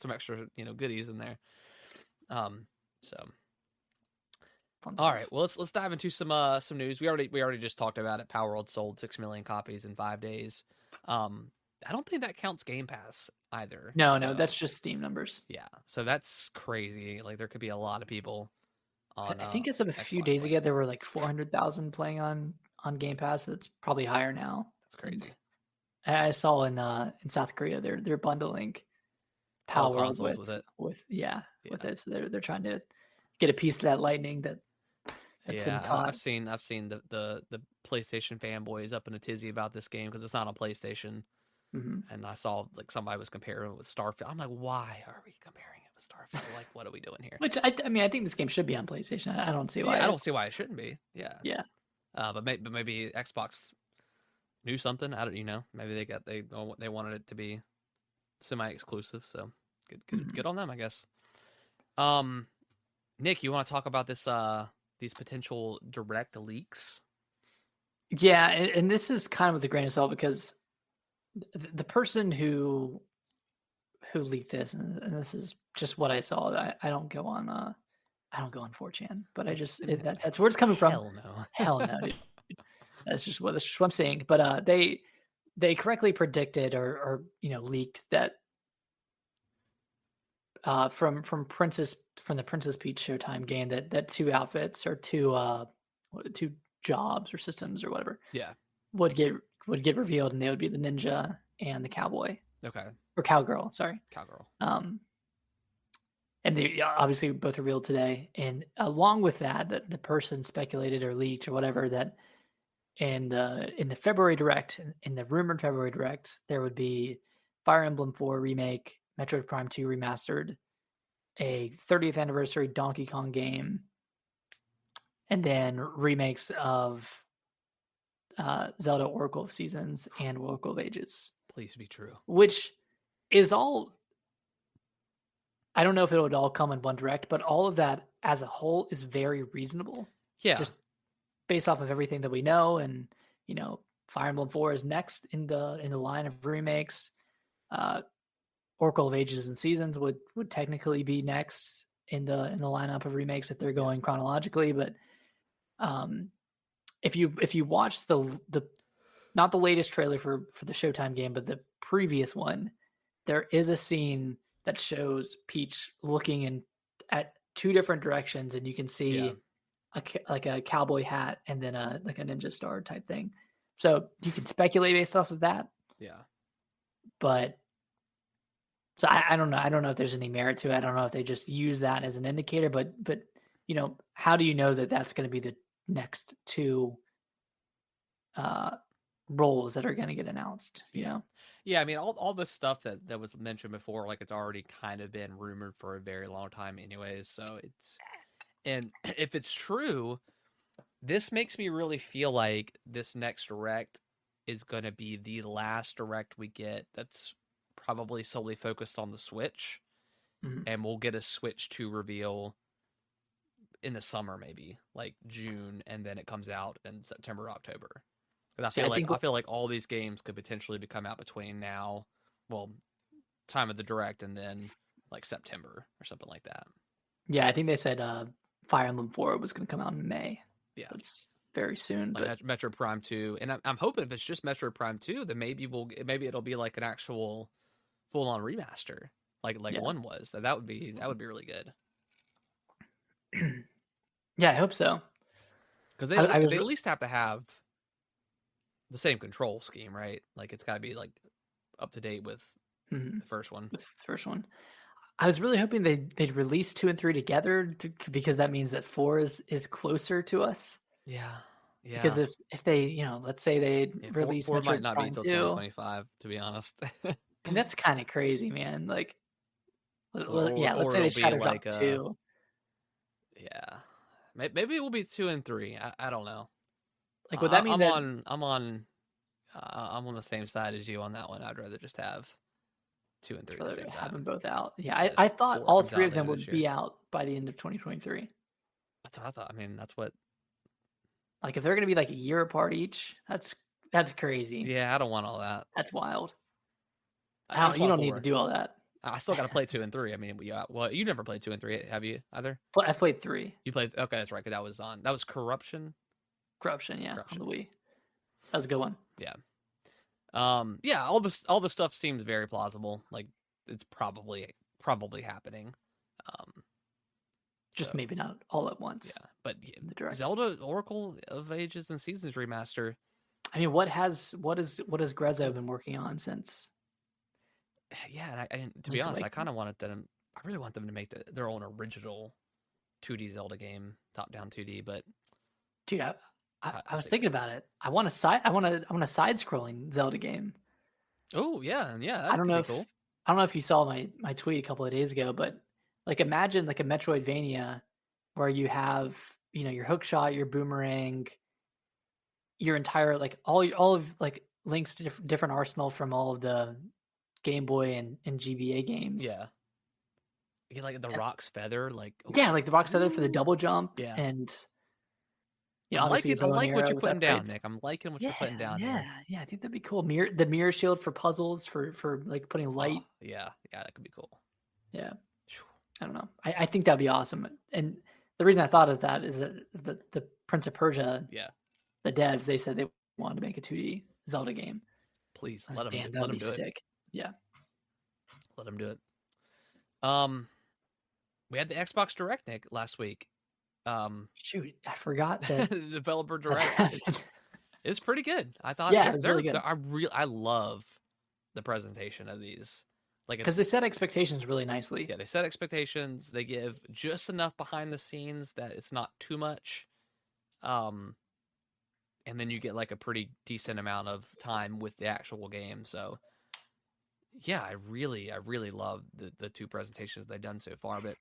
some extra goodies in there. So Fun all stuff. right, well let's dive into some news. We already just talked about it. Palworld sold 6 million copies in 5 days. I don't think that counts Game Pass either. No, that's just Steam numbers. Yeah, so that's crazy. Like there could be a lot of people on. I think as of a few Xbox days playing. ago, there were like 400,000 playing on on Game Pass. That's probably higher now. That's crazy. And I saw in South Korea they're bundling All Palworld consoles with it. with Yeah. it. So they're trying to get a piece of that lightning that's been caught. I've seen the PlayStation fanboys up in a tizzy about this game because it's not on PlayStation. Mm-hmm. And I saw like somebody was comparing it with Starfield. I'm like, why are we comparing it with Starfield? Like, what are we doing here? Which I mean, I think this game should be on PlayStation. I don't see why. I don't see why it shouldn't be. Yeah. Yeah. But maybe Xbox knew something. I don't. Maybe they wanted it to be semi-exclusive. So good on them, I guess. Nick, you want to talk about these potential direct leaks? Yeah, and this is kind of with a grain of salt because the person who leaked this, and this is just what I saw. I don't go on 4chan, but that's where it's coming from. Hell no. Hell no, dude. That's just what I'm saying. But they correctly predicted or leaked that from the Princess Peach Showtime game that two outfits or two jobs or systems or whatever would get revealed, and they would be the ninja and the cowboy. Okay. Or cowgirl, sorry. Cowgirl. And they obviously both revealed today. And along with that the person speculated or leaked or whatever that in the February Direct, in the rumored February Direct, there would be Fire Emblem 4 remake, Metroid Prime 2 remastered, a 30th anniversary Donkey Kong game, and then remakes of Zelda Oracle of Seasons and Oracle of Ages. Please be true. Which is all, I don't know if it would all come in one direct, but all of that as a whole is very reasonable. Yeah. Just based off of everything that we know, and Fire Emblem 4 is next in the line of remakes. Oracle of Ages and Seasons would technically be next in the lineup of remakes if they're going chronologically. But if you watch the not the latest trailer for the Showtime game, but the previous one, there is a scene that shows Peach looking at two different directions, and you can see a cowboy hat and then a ninja star type thing. So you can speculate based off of that. Yeah. But so I don't know. I don't know if there's any merit to it. I don't know if they just use that as an indicator. But how do you know that that's going to be the next two roles that are going to get announced? Yeah, I mean, all the stuff that was mentioned before, like, it's already kind of been rumored for a very long time anyways. So and if it's true, this makes me really feel like this next direct is going to be the last direct we get that's probably solely focused on the Switch. Mm-hmm. And we'll get a Switch 2 reveal in the summer, maybe like June, and then it comes out in September, October. I feel like all these games could potentially come out between now, time of the direct, and then like September or something like that. Yeah, I think they said Fire Emblem 4 was going to come out in May. Yeah, so it's very soon. Like but Metroid Prime 2, and I'm hoping if it's just Metroid Prime 2, then maybe it'll be like an actual full-on remaster, like one was. That would be really good. Yeah, I hope so. Because they at least have to have the same control scheme, right? Like, it's got to be like up to date with the first one. I was really hoping they'd release 2 and 3 together because that means that 4 is closer to us. Yeah. Because if they, let's say they release 4 Metroid might not Prime be until 2025, to be honest. And that's kind of crazy, man. Like, let's say they Shadow Drop 2. Yeah. Maybe it will be 2 and 3. I don't know. Like, would that mean I'm on the same side as you on that one. I'd rather just have 2 and 3 at the same time. Have them both out. Yeah, I thought all 3 of them would be out by the end of 2023. That's what I thought. I mean, that's what. Like, if they're going to be like a year apart each, that's crazy. Yeah, I don't want all that. That's wild. You don't need to do all that. I still got to play 2 and 3. I mean, you never played 2 and 3, have you? Either? I played 3. You played? Okay, that's right. Because that was Corruption. Corruption, yeah, on the Wii. That was a good one. Yeah. Yeah. All the stuff seems very plausible. Like, it's probably happening. Just So, maybe not all at once. yeah, but The Zelda Oracle of Ages and Seasons remaster. I mean, what has Grezzo been working on since? Yeah, and to be Link's honest, I kind Awakening? of wanted them. I really want them to make their own original 2D Zelda game, top down 2D. But Dude, I how was they thinking goes. about it. I want a side scrolling Zelda game. Oh yeah, I that don't could know be if cool. I don't know if you saw my tweet a couple of days ago, but like imagine like a Metroidvania where you have, your hook shot, your boomerang, your entire like all of like links to different arsenal from all of the Game Boy and GBA games. Yeah, you get like the And Rock's feather, like yeah, like the Rock Feather for the ooh, double jump yeah. and I'm obviously liking the I bow and like what arrow you're with putting down, upgrades. Nick. I'm liking what Yeah, you're putting down yeah, here. yeah. I think that'd be cool. The mirror shield for puzzles for like putting Oh light. yeah, that could be cool. Yeah, Phew. I don't know. I think that'd be awesome. And the reason I thought of that is that the Prince of Persia, Yeah, the devs, they said they wanted to make a 2D Zelda game. please I was like, damn, that let would them be do it. sick. Yeah. Let them do it. Um, we had the Xbox Direct, Nick, last week. Shoot, I forgot that The developer that direct. happened. It's pretty good. I thought Yeah, it was really good I love the presentation of these. Like because it's they set expectations really nicely. yeah, they set expectations. They give just enough behind the scenes that it's not too much. Um, and then you get like a pretty decent amount of time with the actual game. So yeah, I really love the two presentations they've done so far. But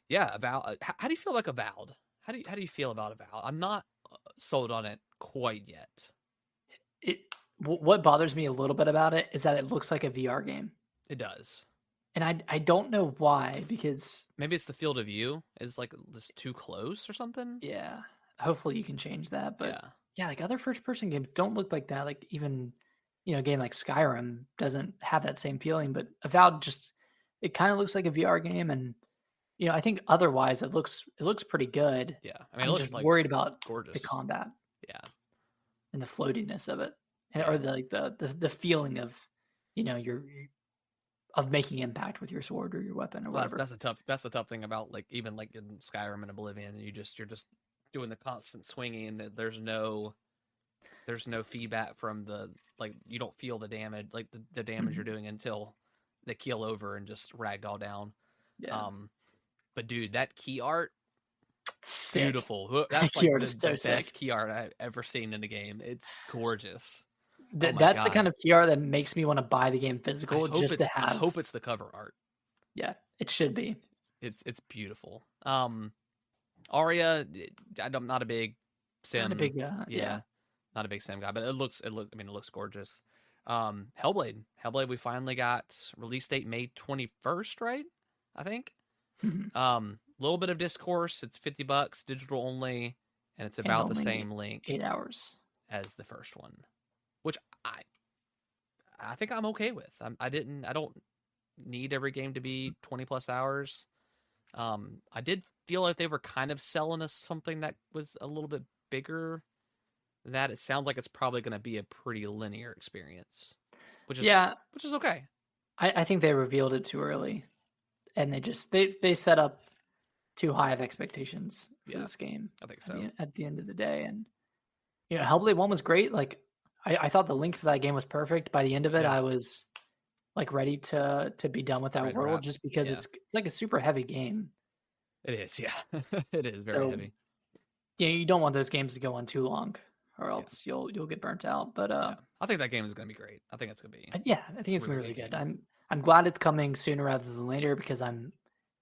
yeah, Avowed. How do you feel like Avowed? How do you feel about Avowed? I'm not sold on it quite yet. What bothers me a little bit about it is that it looks like a VR game, It does. and I don't know why because Maybe it's the field of view is like just too close or something. yeah, hopefully you can change that. But Yeah, yeah, like other first person games don't look like that. Like even a game like Skyrim doesn't have that same feeling. But Avowed just it kind of looks like a VR game, and I think otherwise it looks pretty good. yeah. I mean, it I'm looks just like worried about the gorgeous. combat Yeah, and the floatiness of it, yeah. or the feeling of your of making impact with your sword or your weapon or Well, whatever. that's the tough thing about like even like in Skyrim and Oblivion, you're just doing the constant swinging, and there's no feedback from the like you don't feel the damage like the damage you're Mhm. doing until they keel over and just ragdoll down. Yeah, Um, but dude, that key art, sick. beautiful. That's like Keyword is the so best sick. key art I've ever seen in a game. It's gorgeous. Oh my That's the kind god. of PR that makes me want to buy the game physical just to I have. hope it's the cover art. Yeah, it should be. It's beautiful. Aria, I'm not a big Not a sim. big, yeah. Yeah, not a big sim guy, but I mean, it looks gorgeous. Hellblade, we finally got release date May 21st, right? I think. Mhm. Little bit of discourse. It's $50, digital only, and it's And about the only same length 8 hours. as the first one, which I think I'm okay with. I don't need every game to be 20 plus hours. I did feel like they were kind of selling us something that was a little bit bigger than that. It sounds like it's probably going to be a pretty linear experience, Yeah, which is okay. I think they revealed it too early, and they set up too high of expectations for Yeah, this game I think at so. the end of the day. And Hellblade 1 was great. Like I thought the length for that game was perfect. By the end of it, Yeah, I was like ready to be done with that ready to world wrap. just because Yeah, it's like a super heavy game. it is. Yeah, it is very So heavy. yeah, you don't want those games to go on too long, or Yeah, else you'll get burnt out. But yeah. I think that game is going to be great. I think it's going to be yeah, I think it's a gonna really be really good good. game. I'm glad it's coming sooner rather than later because I'm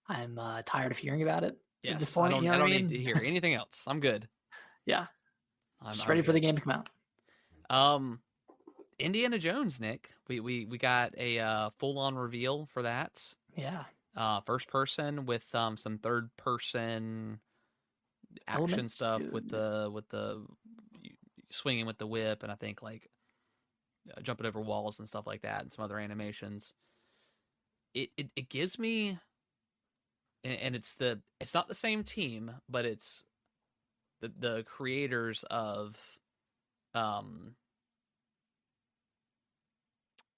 tired of hearing about it at this Yes, point. You know I what I don't need to mean? hear anything else. I'm good. Yeah, just I'm ready for the good. game to come out. Um, Indiana Jones, Nick. We got a full on reveal for that. Yeah, First person with some third person action elements stuff too. with the swinging with the whip, and I think like jumping over walls and stuff like that, and some other animations. It gives me, and it's not the same team, but it's the creators of um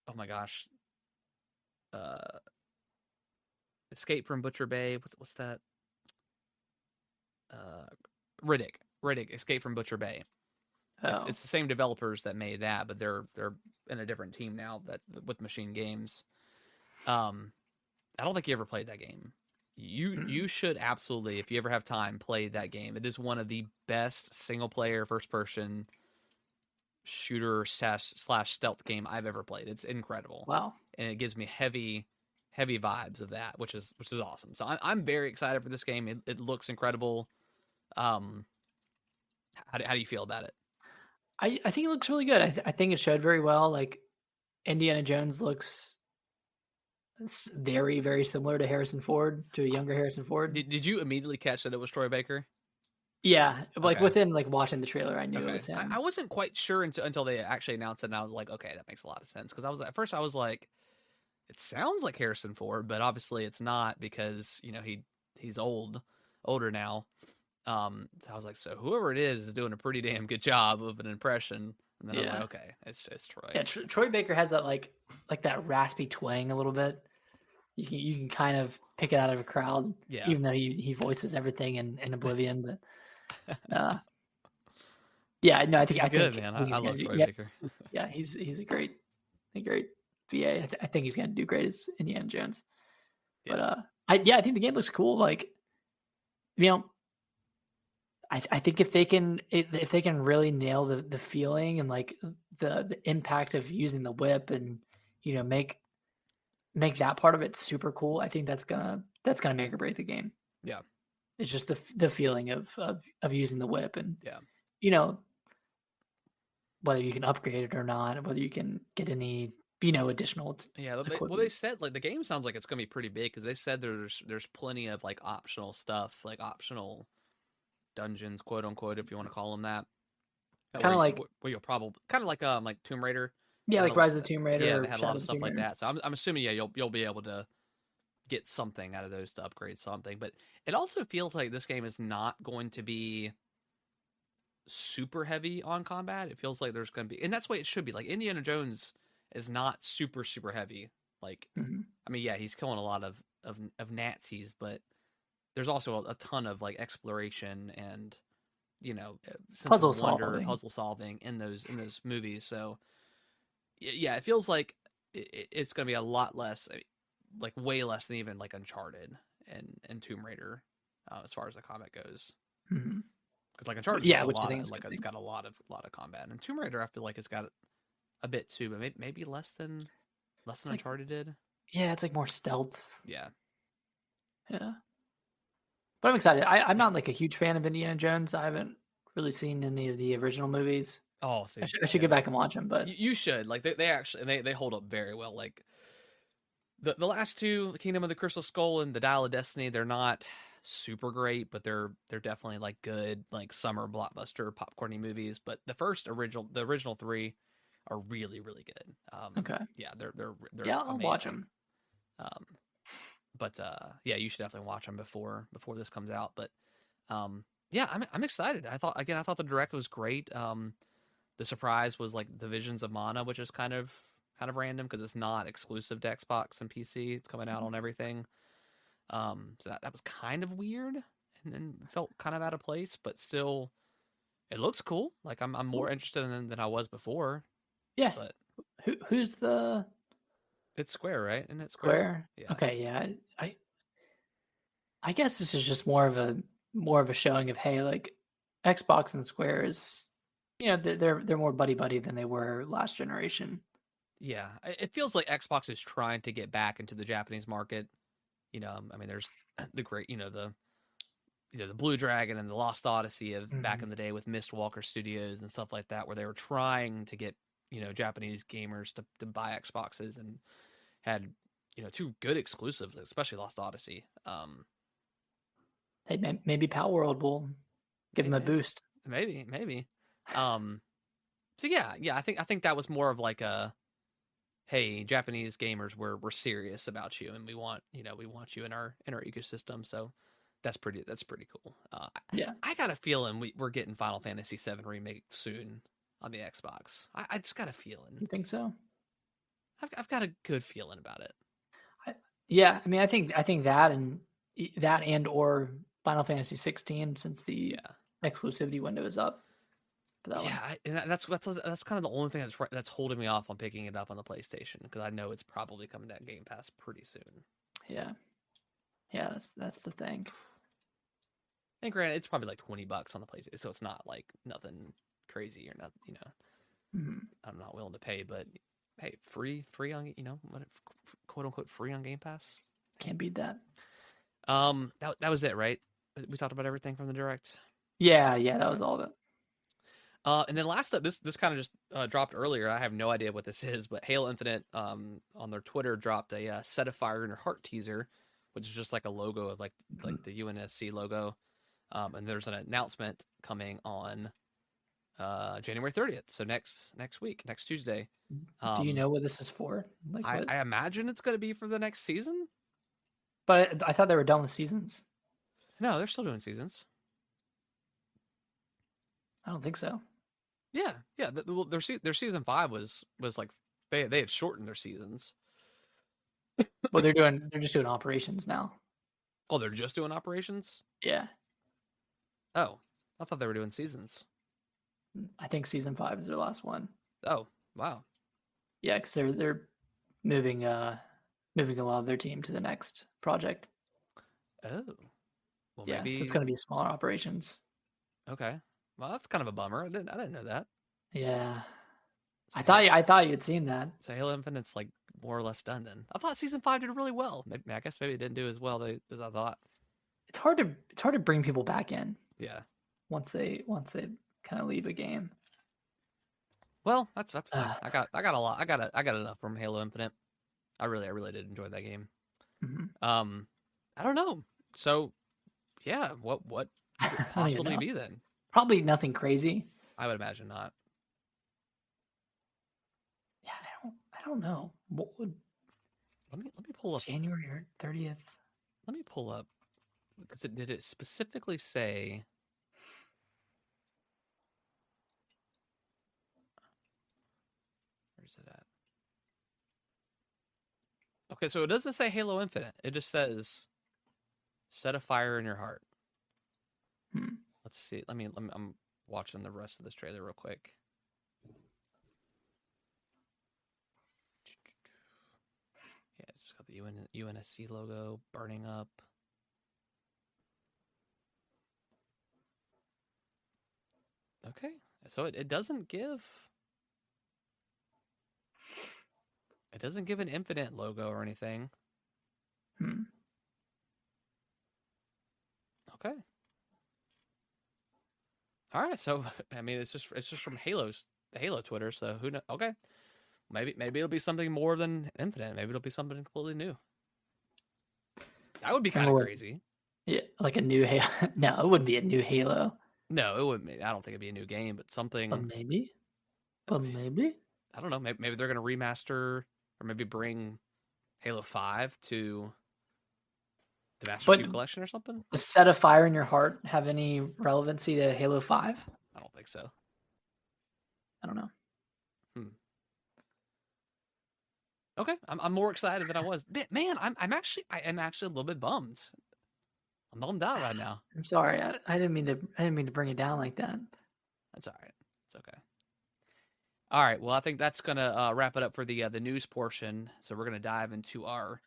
oh my gosh, uh Escape from Butcher Bay. What's that? Riddick Escape from Butcher Bay. Oh. It's the same developers that made that, but they're in a different team now that with Machine Games. I don't think you ever played that game. You should absolutely, if you ever have time, play that game. It is one of the best single player first person shooter slash stealth game I've ever played. It's incredible. Wow. And it gives me heavy vibes of that, which is awesome. So I'm very excited for this game. It looks incredible. How do you feel about it? I think it looks really good. I think it showed very well. Like Indiana Jones looks very, very similar to Harrison Ford, to a younger Harrison Ford. Did you immediately catch that it was Troy Baker? Yeah, like Okay. within like watching the trailer, I knew it was him. I wasn't quite sure until they actually announced it, and I was like, okay, that makes a lot of sense. Because at first I was like, it sounds like Harrison Ford, but obviously it's not because he's older now. So I was like, so whoever it is doing a pretty damn good job of an impression. And then I was like, okay, it's Troy. Yeah, Troy Baker has that like that raspy twang a little bit. You can kind of pick it out of a crowd, even though he voices everything in Oblivion. But yeah, no, I think good, man. I love Troy Baker. Yeah, he's a great VA. I think he's gonna do great as Indiana Jones. Yeah. But I think the game looks cool. Like, I think if they can really nail the feeling and like the impact of using the whip and make that part of it super cool, I think that's gonna make or break the game. Yeah, it's just the feeling of using the whip and whether you can upgrade it or not, whether you can get any additional. Yeah, well, they said like the game sounds like it's gonna be pretty big because they said there's plenty of like optional stuff, like optional dungeons, quote unquote, if you want to call them that. Kind of like where you'll probably kind of like Tomb Raider. Yeah, like Rise of the Tomb Raider. Yeah, they had a lot of stuff like that. So I'm assuming you'll be able to get something out of those to upgrade something. But it also feels like this game is not going to be super heavy on combat. It feels like there's going to be, and that's the way it should be. Like Indiana Jones is not super heavy. Like, I mean, yeah, he's killing a lot of Nazis, but there's also a ton of like exploration and puzzle solving in those movies. So yeah, it feels like it's going to be a lot less, like way less than even like Uncharted and Tomb Raider as far as the combat goes. Because like Uncharted, it's got a lot of combat, and Tomb Raider I feel like it's got a bit too, but maybe less than Uncharted did. Yeah, it's like more stealth. Yeah. But I'm excited. I'm not like a huge fan of Indiana Jones. I haven't really seen any of the original movies. Oh, see, I should get back and watch them. But you should. Like they actually they hold up very well. Like the last two, Kingdom of the Crystal Skull and the Dial of Destiny, they're not super great, but they're definitely like good, like summer blockbuster popcorny movies. But the original three are really good. Okay. Yeah, they're yeah, I'll amazing. watch them. But yeah, you should definitely watch them before this comes out. But yeah, I'm excited. I thought the direct was great. The surprise was like the Visions of Mana, which is kind of random because it's not exclusive to Xbox and PC. It's coming out on everything. So that was kind of weird and felt kind of out of place, but still, it looks cool. Like I'm more interested than I was before. Yeah. But who's the? It's Square, right? Isn't it Square? Yeah. Okay. Yeah. I guess this is just more of a showing of, hey, like Xbox and Square is, they're more buddy than they were last generation. Yeah, it feels like Xbox is trying to get back into the Japanese market. I mean, there's the great, the Blue Dragon and the Lost Odyssey of back in the day with Mistwalker Studios and stuff like that, where they were trying to get Japanese gamers to buy Xboxes and had two good exclusives, especially Lost Odyssey. Hey, maybe Palworld will give them a boost. Maybe. So yeah, I think that was more of like a, hey, Japanese gamers, we're serious about you, and we want you in our ecosystem. So that's pretty cool. Yeah, I got a feeling we're getting Final Fantasy VII remake soon on the Xbox. I just got a feeling. You think so? I've got a good feeling about it. Yeah, I mean, I think that and or Final Fantasy 16 since the exclusivity window is up for that one. And that's kind of the only thing that's holding me off on picking it up on the PlayStation, because I know it's probably coming to Game Pass pretty soon. Yeah, that's the thing. And granted, it's probably like $20 on the PlayStation, so it's not like nothing crazy or not. I'm not willing to pay, but hey, free on quote unquote free on Game Pass. Can't beat that. That was it, right? We talked about everything from the Direct. Yeah, that was all of it. And then last up, this kind of just dropped earlier. I have no idea what this is, but Halo Infinite on their Twitter dropped a Set a Fire in Your Heart teaser, which is just like a logo of like the UNSC logo. And there's an announcement coming on January 30th, so next week, next Tuesday. Do you know what this is for? Like, I imagine it's going to be for the next season. But I thought they were done with seasons. No, they're still doing seasons. I don't think so. Yeah. Their season 5 was like they had shortened their seasons. Well, they're just doing operations now. Oh, they're just doing operations? Yeah. Oh, I thought they were doing seasons. I think season 5 is their last one. Oh, wow. Yeah, because they're moving a lot of their team to the next project. Oh. Well, yeah, maybe so it's going to be smaller operations. Okay. Well, that's kind of a bummer. I didn't know that. Yeah. So I thought you had seen that. So Halo Infinite's like more or less done then. I thought season 5 did really well. I guess maybe it didn't do as well as I thought. It's hard to bring people back in. Yeah. Once they kind of leave a game. Well, that's fine. I got a lot. I got enough from Halo Infinite. I really did enjoy that game. Mm-hmm. I don't know. So, yeah, what could it possibly be then? Probably nothing crazy. I would imagine not. Yeah, I don't know. What would let me pull up January 30th. Let me pull up, because did it specifically say? Where's it at? Okay, so it doesn't say Halo Infinite. It just says Set a Fire in Your Heart. Let's see. I'm watching the rest of this trailer real quick. Yeah, it's got the UNSC logo burning up. Okay, so it doesn't give... It doesn't give an Infinite logo or anything. Okay. All right, so I mean, it's just from the Halo Twitter. So who knows? Okay, maybe it'll be something more than Infinite. Maybe it'll be something completely new. That would be kind of crazy. Yeah, like a new Halo. No, it wouldn't be a new Halo. No, it wouldn't be. I don't think it'd be a new game, but something. But maybe. I don't know. Maybe they're gonna remaster or maybe bring Halo 5 to the Master Chief Collection or something. Does Set a Fire in Your Heart have any relevancy to Halo 5? I don't think so. I don't know. Okay, I'm more excited than I was. Man, I'm actually a little bit bummed. I'm bummed out right now. I'm sorry. I didn't mean to bring it down like that. That's all right. It's okay. All right. Well, I think that's gonna wrap it up for the news portion. So we're gonna dive into our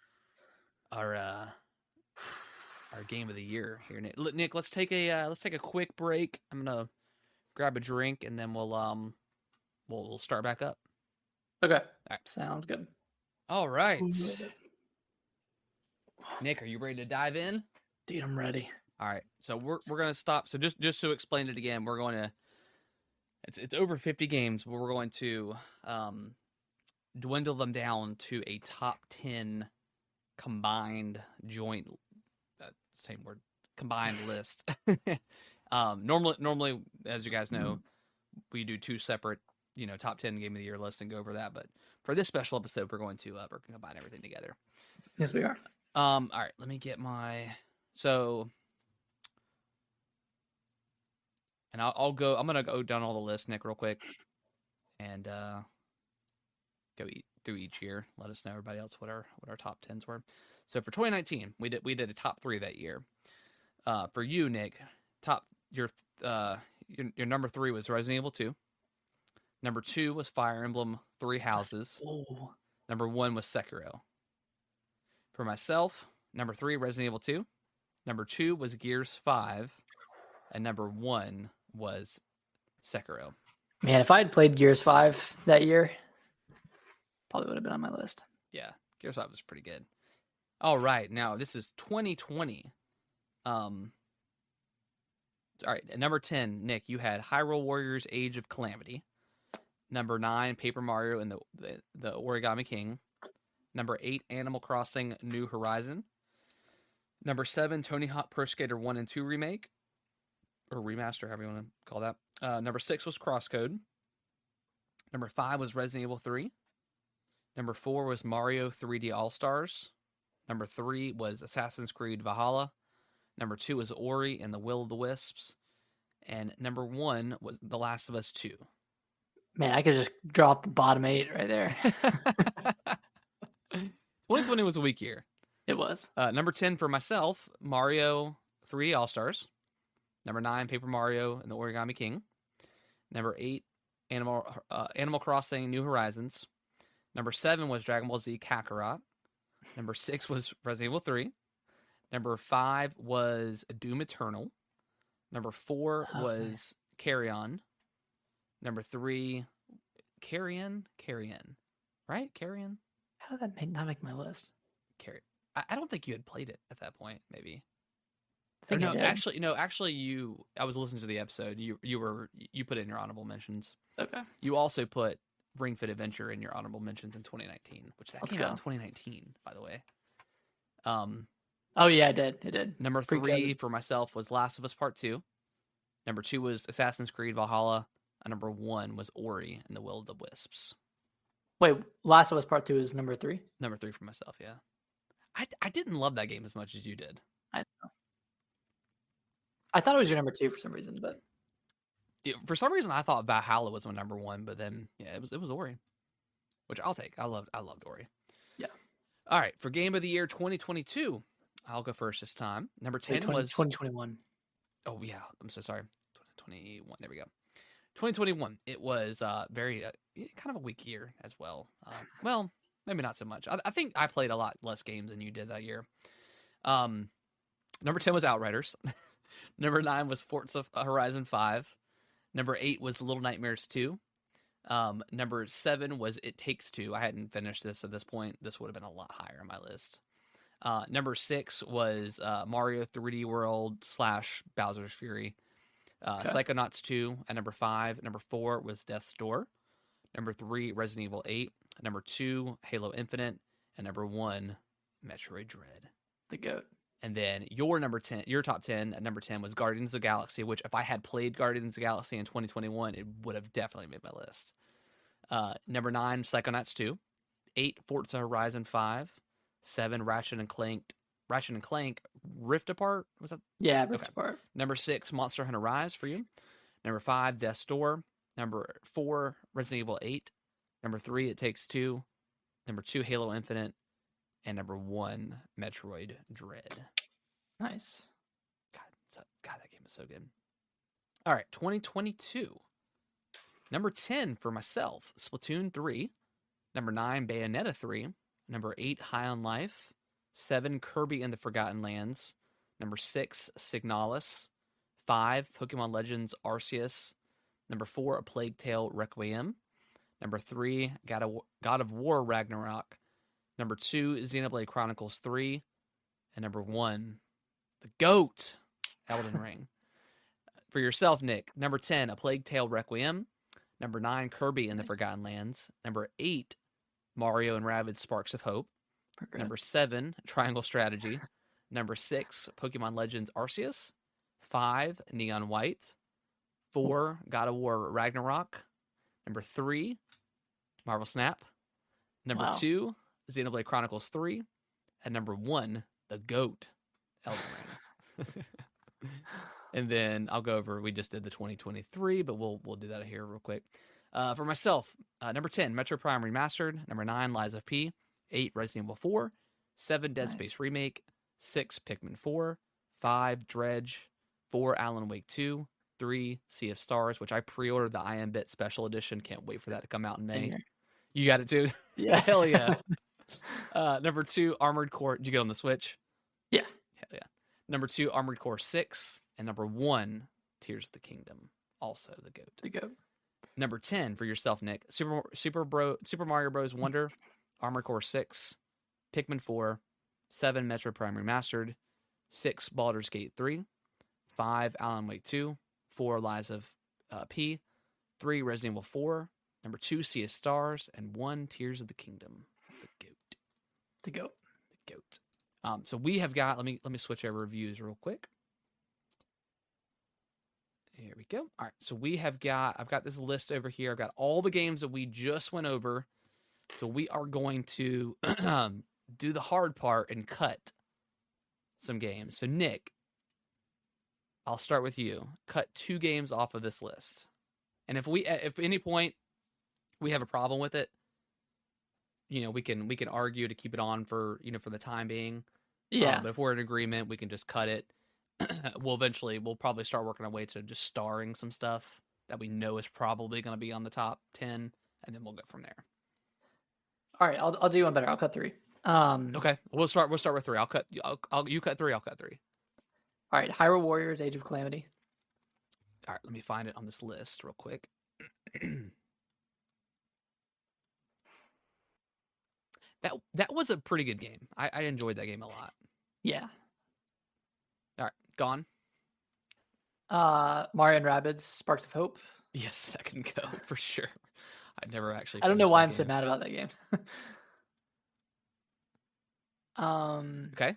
game of the year here. Nick, let's take a quick break. I'm gonna grab a drink and then we'll start back up. Okay. All right. Sounds good. All right. Nick, are you ready to dive in? Dude, I'm ready. All right. So we're gonna stop. So just to explain it again, we're going to. It's over 50 games, but we're going to dwindle them down to a top 10 combined joint. Same word, combined list. Normally, as you guys know, we do two separate, top 10 game of the year lists and go over that. But for this special episode, we're going to combine everything together. Yes, we are. All right, let me get and I'll go. I'm gonna go down all the lists, Nick, real quick, and go through each year. Let us know, everybody else, what our top 10s were. So for 2019, we did a top 3 that year. For you, Nick, top your number 3 was Resident Evil 2. Number 2 was Fire Emblem Three Houses. Number 1 was Sekiro. For myself, number 3, Resident Evil 2. Number 2 was Gears 5. And number 1 was Sekiro. Man, if I had played Gears 5 that year, probably would have been on my list. Yeah, Gears 5 was pretty good. All right, now this is 2020. All right, at number 10, Nick, you had Hyrule Warriors Age of Calamity. Number 9, Paper Mario and the Origami King. Number 8, Animal Crossing New Horizon. Number 7, Tony Hawk Pro Skater 1 and 2 remake. Or remaster, however you want to call that. Number 6 was Crosscode. Number 5 was Resident Evil 3. Number 4 was Mario 3D All-Stars. Number 3 was Assassin's Creed Valhalla. Number 2 was Ori and the Will of the Wisps. And number 1 was The Last of Us 2. Man, I could just drop the bottom 8 right there. 2020 was a weak year. It was. Number 10 for myself, Mario 3D All-Stars. Number 9, Paper Mario and the Origami King. Number 8, Animal Crossing New Horizons. Number 7 was Dragon Ball Z Kakarot. Number 6 was Resident Evil 3. Number 5 was Doom Eternal. Number 4 was Carry On. Number 3, Carry On? Right? Carry On? How did that not make my list? I don't think you had played it at that point, maybe. I think actually, I was listening to the episode. You put it in your honorable mentions. Okay. You also put Ring Fit Adventure in your honorable mentions in 2019, which came out in 2019, by the way. Oh yeah, it did. Number 3 for myself was Last of Us Part 2. Number 2 was Assassin's Creed Valhalla. And number 1 was Ori and the Will of the Wisps. Wait, Last of Us Part 2 is number 3? Number 3 for myself, yeah. I didn't love that game as much as you did. I don't know. I thought it was your number 2 for some reason, but for some reason I thought Valhalla was my number 1, but then it was Ori, which I'll take. I loved Ori. Yeah. All right, for Game of the Year 2022, I'll go first this time. Number 10 was 2021. Oh yeah, I'm so sorry. 2021. There we go. 2021. It was very kind of a weak year as well. Well, maybe not so much. I think I played a lot less games than you did that year. Number 10 was Outriders. Number 9 was Forza Horizon 5. Number 8 was Little Nightmares 2. Number 7 was It Takes Two. I hadn't finished this at this point. This would have been a lot higher on my list. Number 6 was Mario 3D World / Bowser's Fury. Psychonauts 2 at number 5. Number 4 was Death's Door. Number 3, Resident Evil 8. Number 2, Halo Infinite. And number 1, Metroid Dread. The GOAT. And then your top 10 at number 10 was Guardians of the Galaxy, which if I had played Guardians of the Galaxy in 2021, it would have definitely made my list. Number 9, Psychonauts 2. 8, Forza Horizon 5. 7, Ratchet and Clank Rift Apart. Was that? Yeah, Rift Apart. Number 6, Monster Hunter Rise for you. Number 5, Death's Door. Number 4, Resident Evil 8. Number 3, It Takes Two. Number 2, Halo Infinite. And number 1, Metroid Dread. Nice. God, that game is so good. All right, 2022. Number 10 for myself, Splatoon 3. Number 9, Bayonetta 3. Number 8, High on Life. 7, Kirby and the Forgotten Lands. Number 6, Signalis. 5, Pokemon Legends Arceus. Number 4, A Plague Tale Requiem. Number 3, God of War Ragnarok. Number 2, Xenoblade Chronicles 3. And number 1, the GOAT, Elden Ring. For yourself, Nick, number 10, A Plague Tale Requiem. Number 9, Kirby and the Forgotten Lands. Number 8, Mario and Rabbids Sparks of Hope. Number 7, Triangle Strategy. Number 6, Pokemon Legends Arceus. 5, Neon White. 4, God of War Ragnarok. Number 3, Marvel Snap. Number 2, Xenoblade Chronicles 3. And number 1, the GOAT, Elden Ring. And then I'll go over, we just did the 2023, but we'll do that here real quick. For myself, number 10, Metro Prime Remastered. Number 9, Lies of P. 8, Resident Evil 4. 7, Dead Space Remake. 6, Pikmin 4. 5, Dredge. 4, Alan Wake 2. 3, Sea of Stars, which I pre-ordered the I Am Bit Special Edition. Can't wait for that to come out in May. You got it too? Yeah. Hell yeah. Number 2, Armored Core. Did you get on the Switch? Yeah. Hell yeah. Number 2, Armored Core 6. And number 1, Tears of the Kingdom. Also the GOAT. The GOAT. Number 10 for yourself, Nick. Super Mario Bros. Wonder. Armored Core 6. Pikmin 4. 7, Metroid Prime Remastered. 6, Baldur's Gate 3. 5, Alan Wake 2. 4, Lies of P. 3, Resident Evil 4. Number 2, Sea of Stars. And 1, Tears of the Kingdom. The GOAT. The GOAT. The GOAT. So we have got, let me switch over reviews real quick. Here we go. All right, so I've got this list over here. I've got all the games that we just went over. So we are going to do the hard part and cut some games. So Nick, I'll start with you. Cut 2 games off of this list. And if at any point we have a problem with it, we can argue to keep it on for the time being. Yeah. But if we're in agreement, we can just cut it. We'll probably start working our way to just starring some stuff that we know is probably going to be on the top 10, and then we'll go from there. All right, I'll do one better. I'll cut 3. Okay, we'll start with 3. You cut 3. I'll cut 3. All right, Hyrule Warriors: Age of Calamity. All right, let me find it on this list real quick. That was a pretty good game. I enjoyed that game a lot. Yeah. All right, gone. Mario and Rabbids: Sparks of Hope. Yes, that can go for sure. I never actually. I don't know why I'm so mad about that game. Okay,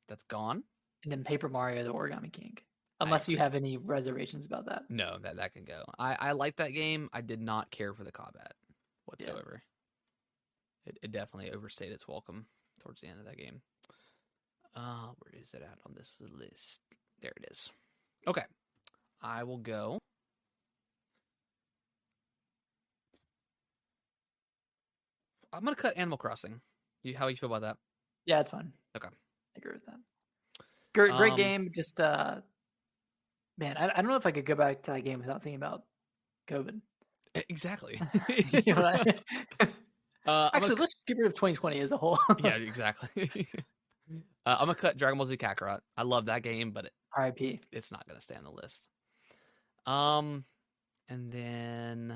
that's gone. And then Paper Mario: The Origami King. Unless you have any reservations about that. No, that can go. I like that game. I did not care for the combat whatsoever. Yeah. It definitely overstayed its welcome towards the end of that game. Where is it at on this list? There it is. Okay, I will go. I'm gonna cut Animal Crossing. How you feel about that? Yeah, it's fine. Okay, I agree with that. Great game. Just man, I don't know if I could go back to that game without thinking about COVID. Exactly. You know actually, let's just get rid of 2020 as a whole. Yeah, exactly. I'm gonna cut Dragon Ball Z Kakarot. I love that game, but RIP. It's not gonna stay on the list. And then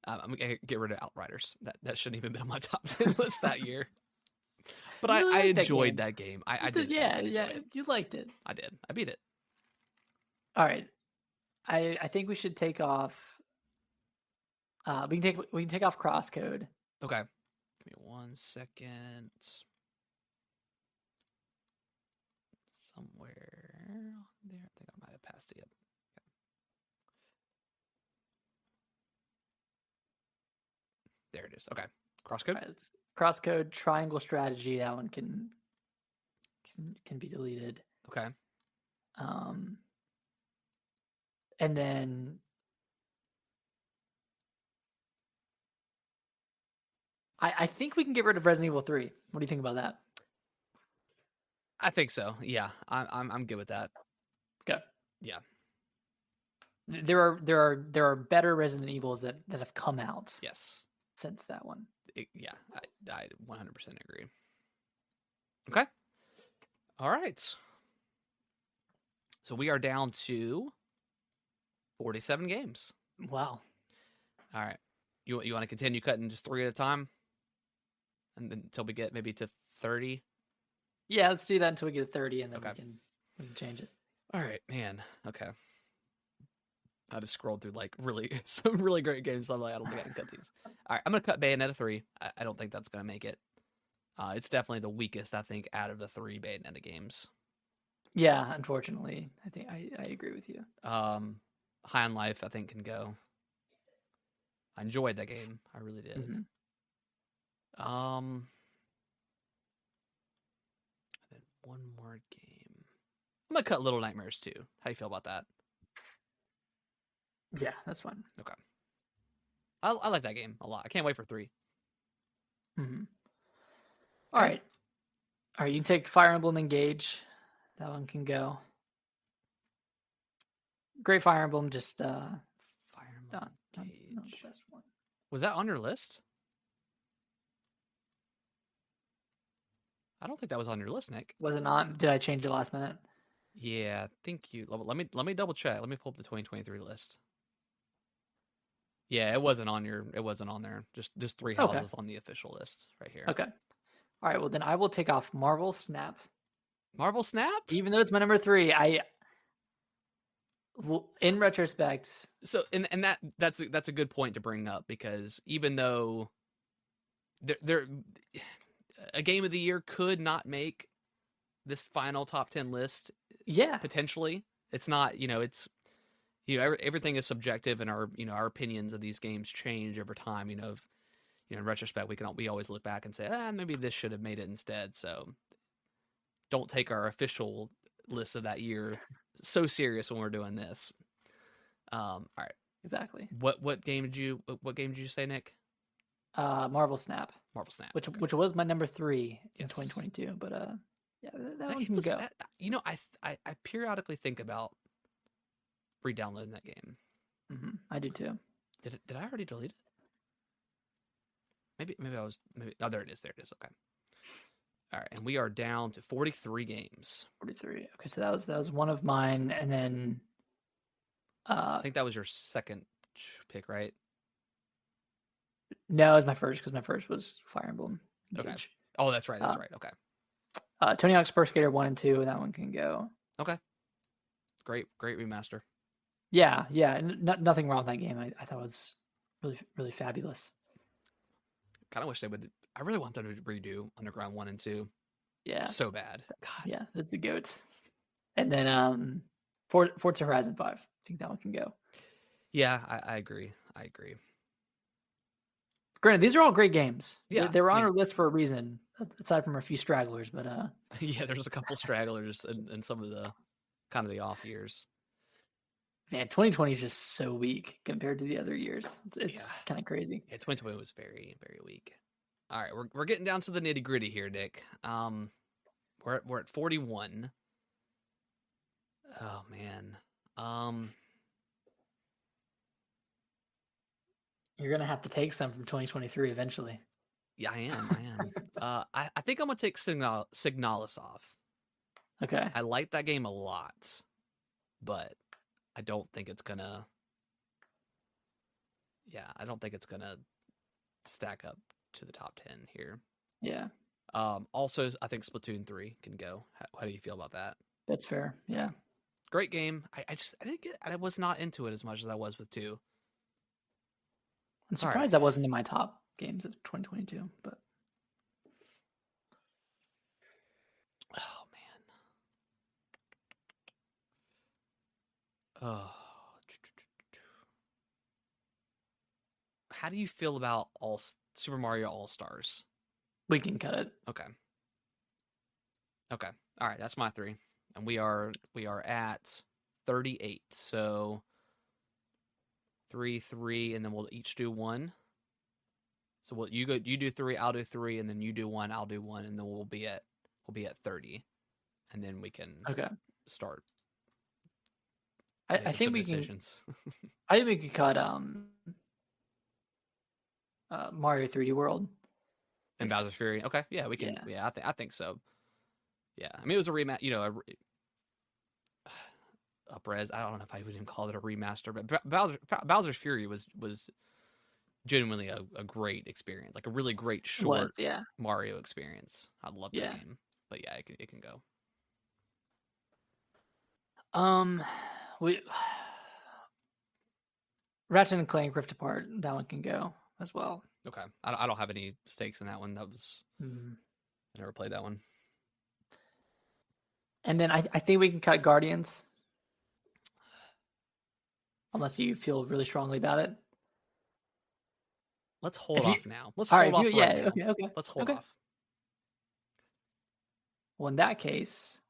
I'm gonna get rid of Outriders. That shouldn't even been on my top 10 list that year. But I enjoyed that game. I did. Yeah, you liked it. I did. I beat it. All right. I think we should take off. We can take off Crosscode. Okay. Give me 1 second. Somewhere on there. I think I might have passed it. Yep. Okay. There it is. Okay. Crosscode. Right, Crosscode Triangle Strategy. That one can be deleted. Okay. And then I think we can get rid of Resident Evil 3. What do you think about that? I think so. Yeah, I'm good with that. Okay. Yeah. There are better Resident Evils that have come out. Yes. Since that one. Yeah, I 100% agree. Okay. All right. So we are down to 47 games. Wow. All right. You want to continue cutting just 3 at a time? And then until we get maybe to 30? Yeah, let's do that until we get to 30, and then okay. we can change it. All right, man. Okay. I just scrolled through some really great games. So I'm like, I don't think I can cut these. All right, I'm gonna cut Bayonetta 3. I don't think that's gonna make it. It's definitely the weakest, I think, out of the 3 Bayonetta games. Yeah, unfortunately, I think I agree with you. High on Life, I think, can go. I enjoyed that game. I really did. Mm-hmm. And then one more game. I'm gonna cut Little Nightmares 2. How you feel about that? Yeah, that's fine. Okay. I like that game a lot. I can't wait for 3. Mm-hmm. All right. You can take Fire Emblem Engage That one can go. Great Fire Emblem, just Fire not Emblem the Cage. best one. Was that on your list? I don't think that was on your list, Nick. Was it not? Did I change it last minute? Yeah, I think you. Let me double check. Let me pull up the 2023 list. Yeah, it wasn't on your. It wasn't on there. Just 3 houses on the official list right here. Okay. All right. Well, then I will take off Marvel Snap. Marvel Snap. Even though it's my number 3, in retrospect. So and that's a good point to bring up, because even though there a game of the year could not make this final top 10 list. Yeah. Potentially, it's not. It's. Everything is subjective, and our opinions of these games change over time. In retrospect, we always look back and say, maybe this should have made it instead. So don't take our official list of that year so serious when we're doing this. All right. Exactly. What game did you say, Nick? Marvel Snap. Marvel Snap. Which was my number 3 in 2022. But yeah, that one can go. I periodically think about re-downloading that game. Mm-hmm. I do too. Did I already delete it? Maybe I was. Oh, there it is. Okay. All right, and we are down to 43 games. 43. Okay, so that was one of mine, and then I think that was your second pick, right? No, it was my first, because my first was Fire Emblem Engage. Okay. Oh, that's right. That's right. Okay. Tony Hawk's Pro Skater 1 and 2. That one can go. Okay. Great remaster. Yeah. Nothing wrong with that game. I thought it was really, really fabulous. Kind of wish they would. I really want them to redo Underground 1 and 2. Yeah. So bad. God. Yeah, those are the goats. And then Forza Horizon 5. I think that one can go. Yeah, I agree. Granted, these are all great games. Yeah, they were on our list for a reason, aside from a few stragglers. But yeah, there's a couple stragglers and some of the kind of the off years. Man, 2020 is just so weak compared to the other years. It's kind of crazy. Yeah, 2020 was very, very weak. All right, we're getting down to the nitty gritty here, Nick. We're at 41. Oh man. You're gonna have to take some from 2023 eventually. Yeah, I am. I think I'm gonna take Signalis off. Okay. I like that game a lot, but I don't think it's gonna. Yeah, I don't think it's gonna stack up to the top 10 here. Yeah. Also, I think Splatoon 3 can go. How do you feel about that? That's fair. Yeah. Great game. I was not into it as much as I was with 2. I'm surprised that wasn't in my top games of 2022, but. Oh man. Oh. How do you feel about Super Mario All-Stars? We can cut it. Okay. All right, that's my 3. And we are at 38. So 3, and then we'll each do 1. So you do 3, I'll do 3, and then you do 1, I'll do 1, and then we'll be at 30. And then we can start. I think we can. I think we could cut Mario 3D World and Bowser's Fury. Okay, yeah, we can. Yeah, I think so. Yeah, I mean it was a rematch. Upres. I don't know if I would even call it a remaster, but Bowser's Fury was genuinely a great experience, like a really great short Mario experience. I love that game, but yeah, it can go. Ratchet and Clank Rift Apart, that one can go as well. Okay, I don't have any stakes in that one. That was I never played that one. And then I think we can cut Guardians, unless you feel really strongly about it. Let's hold off now. Let's hold off right now. Okay. Let's hold off. Well, in that case,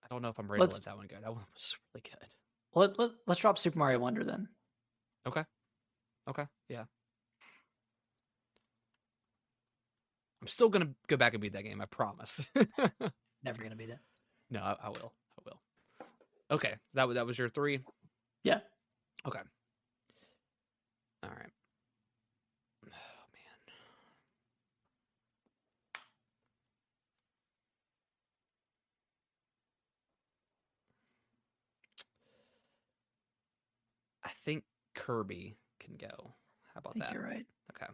I don't know if I'm ready to let that one go. That one was really good. Well, let's drop Super Mario Wonder then. Okay. Yeah. I'm still gonna go back and beat that game. I promise. Never gonna beat it. No, I will. I will. Okay, that was your 3. Yeah. Okay. All right. Oh man. I think Kirby can go. How about I think that? you're right. Okay.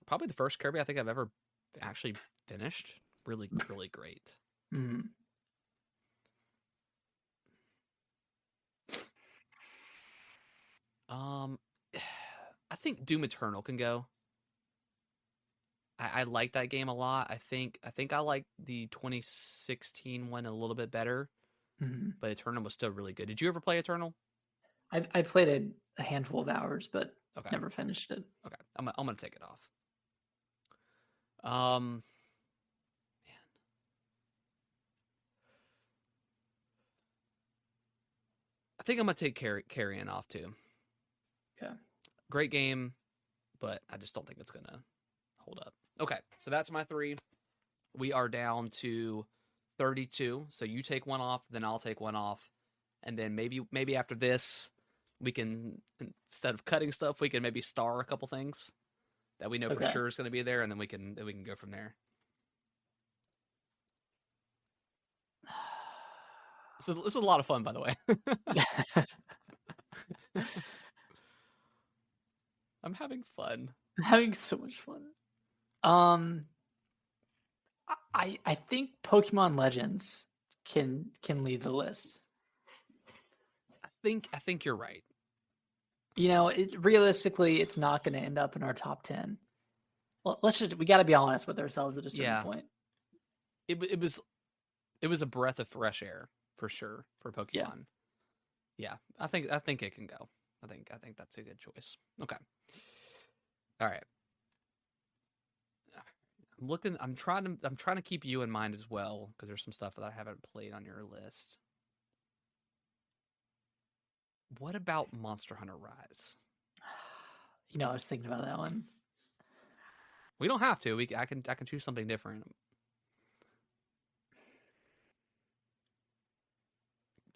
Probably the first Kirby I think I've ever actually finished. Really, really great. Mm. I think Doom Eternal can go. I like that game a lot. I think I like the 2016 one a little bit better, but Eternal was still really good. Did you ever play Eternal? I played a handful of hours, but Okay. never finished it. Okay. I'm gonna take it off. Man. I think I'm gonna take Carrion off too. Okay. Great game, but I just don't think it's gonna hold up. Okay, so that's my 3. We are down to 32. So you take one off, then I'll take one off, and then maybe after this, we can, instead of cutting stuff, we can maybe star a couple things that we know for sure is going to be there, and then we can go from there. This is a lot of fun, by the way. I'm having fun. I'm having so much fun. I think Pokemon Legends can lead the list. I think you're right. Realistically, it's not going to end up in our top 10. Well, we got to be honest with ourselves at a certain point. It was a breath of fresh air for sure for Pokemon. Yeah, I think it can go. I think that's a good choice. Okay. All right. I'm trying to keep you in mind as well because there's some stuff that I haven't played on your list. What about Monster Hunter Rise? I was thinking about that one. We don't have to. I can choose something different.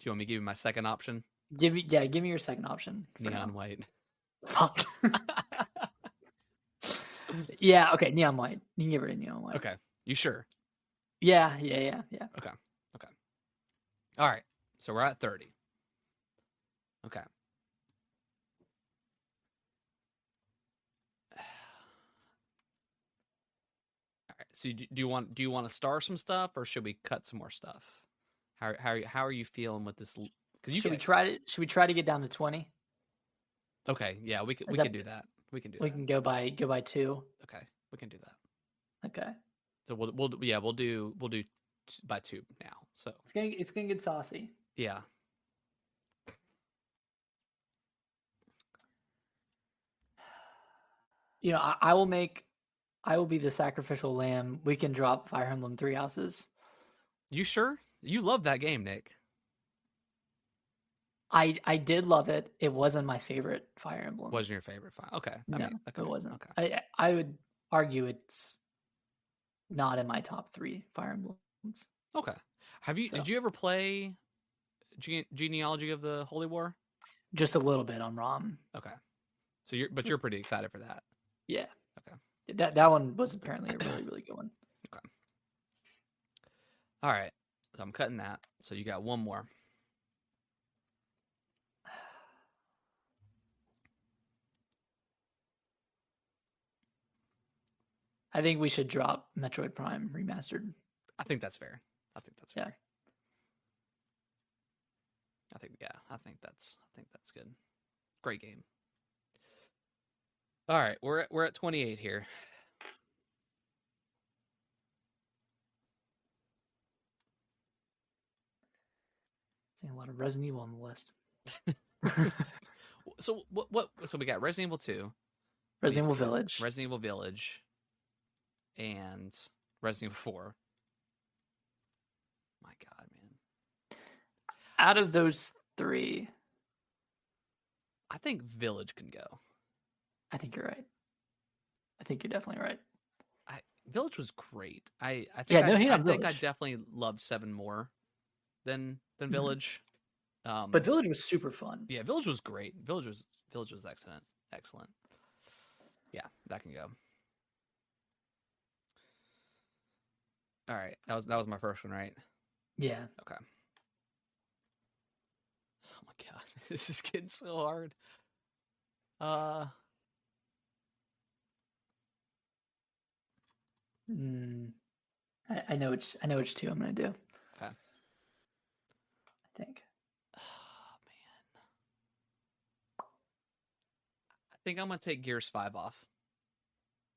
Do you want me to give you my second option? Give me your second option. Neon White. Fuck. Yeah, okay, Neon White. You can give it a Neon White. Okay. You sure? Yeah. Okay. All right. So we're at 30. Okay. All right. So do you want to star some stuff, or should we cut some more stuff? How are you feeling with this? Should we try to get down to 20? Okay. Yeah, we can do that. We can go by 2. Okay. We can do that. Okay. So we'll do by 2 now. So it's gonna get saucy. Yeah. I will be the sacrificial lamb. We can drop Fire Emblem 3 Houses. You sure? You love that game, Nick. I did love it. It wasn't my favorite Fire Emblem. Wasn't your favorite Fire? Okay. No, it wasn't. Okay. I would argue it's not in my top 3 Fire Emblems. Okay. Did you ever play Genealogy of the Holy War? Just a little bit on ROM. Okay. So you're pretty excited for that. Yeah. Okay. That one was apparently a really, really good one. Okay. All right. So I'm cutting that. So you got one more. I think we should drop Metroid Prime Remastered. I think that's fair. I think that's fair. I think that's good. Great game. All right, we're at 28 here. Seeing a lot of Resident Evil on the list. So what? So we got Resident Evil 2, Resident Evil Village, and Resident Evil 4. My God, man! Out of those 3, I think Village can go. I think you're right. think you're definitely right. Village was great. I Yeah, think no hate I on think I Village. definitely loved 7 more than Mhm. Village. But Village was super fun. Yeah, Village was great. Village was excellent. Yeah, that can go. All right, that was my first one, right? Yeah. Okay. Oh my god, this is getting so hard. Uh, Mm, I know which two I'm gonna do. okay. I think. Oh man, I think I'm gonna take Gears 5 off.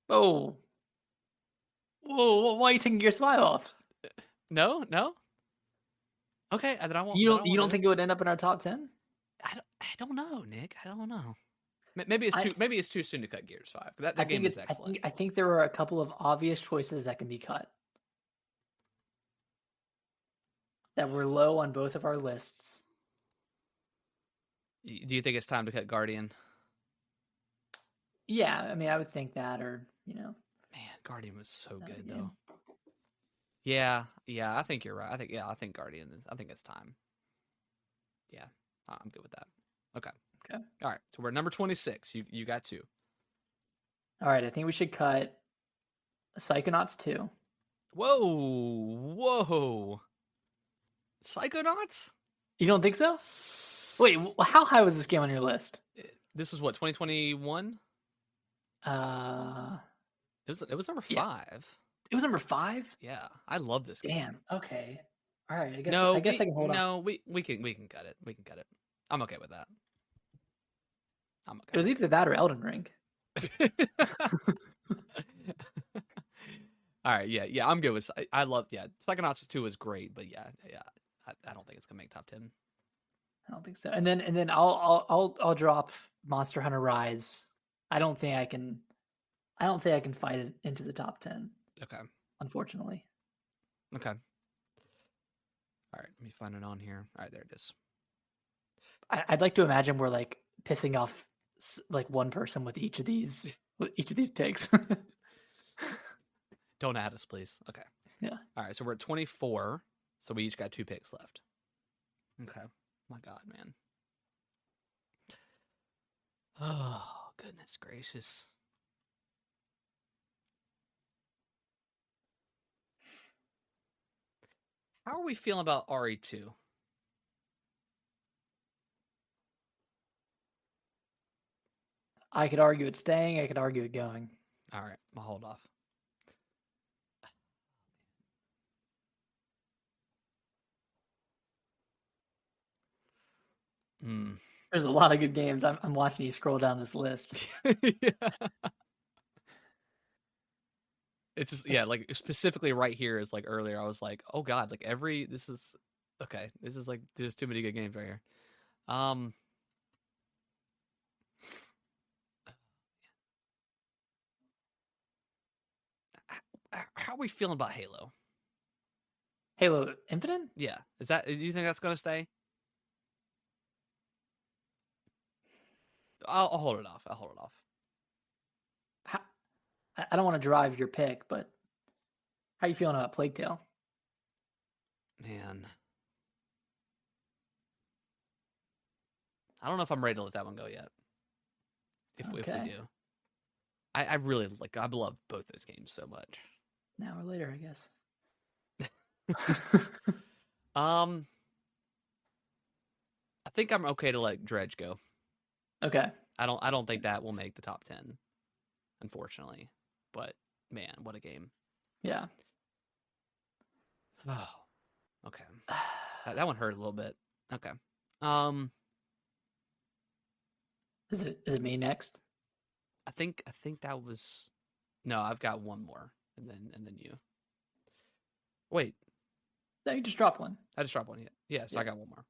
Oh. Whoa! Why are you taking Gears 5 off? No, no. Okay, then I won't. You Then I don't you won't don't do it. think it would end up in our top 10? I don't know, Nick. I don't know. Maybe it's too soon to cut Gears 5. That I game think is it's excellent. I think there are a couple of obvious choices that can be cut that were low on both of our lists. Do you think it's time to cut Guardian? Yeah, I mean, I would think that, or Man, Guardian was so good game. though. Yeah, I think you're right. I think Guardian is. I think it's time. Yeah, I'm good with that. Okay. Okay. All right. So we're number 26. You got 2. All right, I think we should cut Psychonauts 2. Whoa. Psychonauts? You don't think so? Wait, how high was this game on your list? This is what, 2021? Uh, It was number yeah. 5. It was number 5? Yeah, I love this game. Damn. Okay. All right. I guess No, I can hold on. No, we can cut it. We can cut it. I'm okay with that. I'm okay. It was either that or Elden Ring. All right, yeah, I'm good with. I love, Psychonauts 2 was great, but yeah, I don't think it's gonna make top 10. I don't think so. And then I'll drop Monster Hunter Rise. I don't think I can fight it into the top 10. Okay. Unfortunately. Okay. All right, let me find it on here. All right, there it is. I'd like to imagine we're like pissing off like one person with each of these picks. Don't add us, please. Okay. Yeah. All right, so we're at 24. So we each got 2 picks left. Okay. My God, man. Oh, goodness gracious. How are we feeling about RE2? I could argue it staying. I could argue it going. All right, I'll hold off. There's a lot of good games. I'm watching you scroll down this list. Yeah. It's just, like specifically right here is like earlier I was like, oh God, like this is okay. This is like there's too many good games right here. How are we feeling about Halo? Halo Infinite? Yeah. Do you think that's gonna stay? I'll hold it off. I don't want to drive your pick, but how are you feeling about Plague Tale? Man. I don't know if I'm ready to let that one go yet. If we do. I really I love both those games so much. An hour later, I guess. I think I'm okay to let Dredge go. Okay. I don't think that will make the top 10, unfortunately. But man, what a game. Yeah. Oh. Okay. That one hurt a little bit. Okay. Is it me next? I think that was no, I've got one more. And then you. Wait. No, you just dropped one. I just dropped one. Yeah, so I got one more.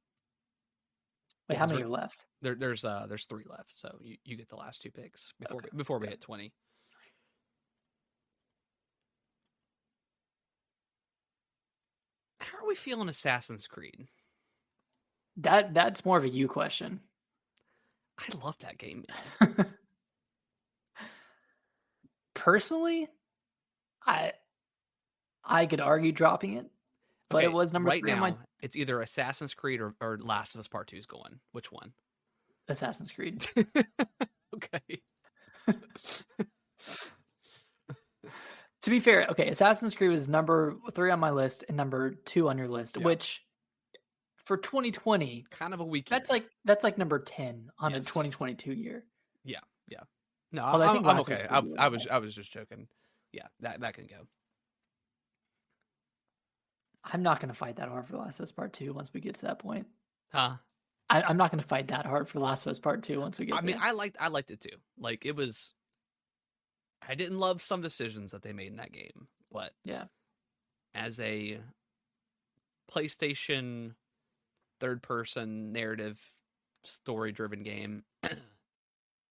Wait, how many are left? There's 3 left, so you get the last 2 picks before we hit 20. How are we feeling Assassin's Creed? That's more of a you question. I love that game, man. personally, I could argue dropping it, but it Okay, was number right 3 on my now it's either Assassin's Creed or Last of Us Part 2 is going. Which one? Assassin's Creed. Okay. To be fair, okay, Assassin's Creed was number 3 on my list and number 2 on your list, Yeah. which for 2020, kind of a weak year. that's like number 10 on a Yes. 2022 year. Yeah. No, Although I think I'm Last of okay. Us could be I around it. was just joking. Yeah, that can go. I'm not going to fight that hard for Last of Us Part 2 once we get to that point. Huh? I'm not going to fight that hard for Last of Us Part 2 once we get there. I mean, I liked it too. Like it was. I didn't love some decisions that they made in that game, but yeah, as a PlayStation third-person narrative story-driven game,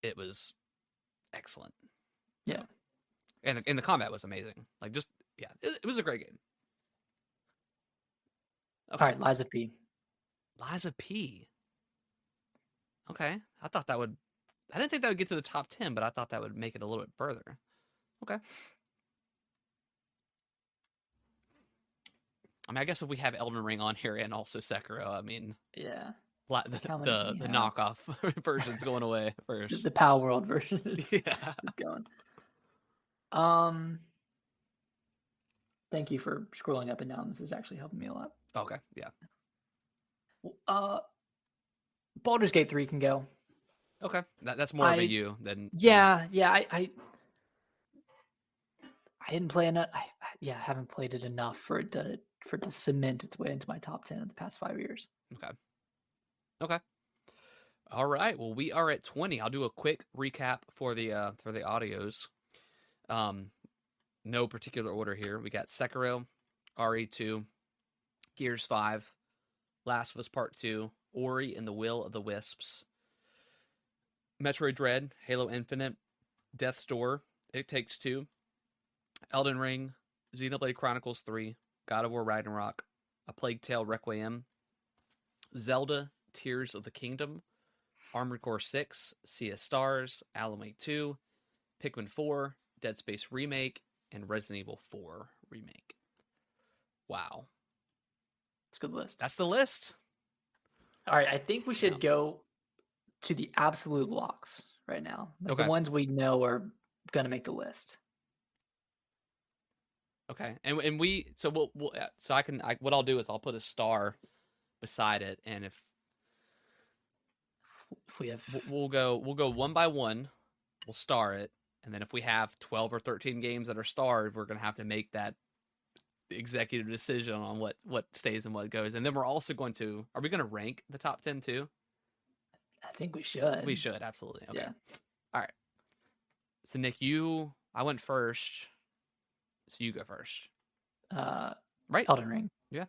it was excellent. Yeah. And the combat was amazing. Like just it was a great game. Okay. All right, Liza P. Liza P. Okay. I didn't think that would get to the top 10, but I thought that would make it a little bit further. Okay. I mean, I guess if we have Elden Ring on here and also Sekiro, I mean, yeah, the knockoff version's going away first. The Palworld version is going. Thank you for scrolling up and down. This is actually helping me a lot. Okay, yeah. Baldur's Gate 3 can go. Okay, that's more of a you than yeah. I didn't play enough. I haven't played it enough for it to cement its way into my top 10 in the past 5 years. Okay. All right. Well, we are at 20. I'll do a quick recap for the audios. No particular order here. We got Sekiro, RE2, Gears 5, Last of Us Part 2, Ori and the Will of the Wisps, Metroid Dread, Halo Infinite, Death's Door, It Takes Two, Elden Ring, Xenoblade Chronicles 3, God of War Ragnarok, A Plague Tale Requiem, Zelda Tears of the Kingdom, Armored Core 6, Sea of Stars, Alan Wake 2, Pikmin 4, Dead Space Remake, and Resident Evil 4 Remake. Wow. It's a good list. That's the list. All right, I think we should go to the absolute locks right now. Like the ones we know are going to make the list. Okay. And we'll what I'll do is I'll put a star beside it, and if we have we'll go one by one, we'll star it, and then if we have 12 or 13 games that are starred, we're going to have to make that executive decision on what stays and what goes. And then we're also are we going to rank the top 10 too? I think we should. We should, absolutely. Okay. Yeah. All right. So Nick, I went first. So you go first. Right? Elden Ring. Yeah.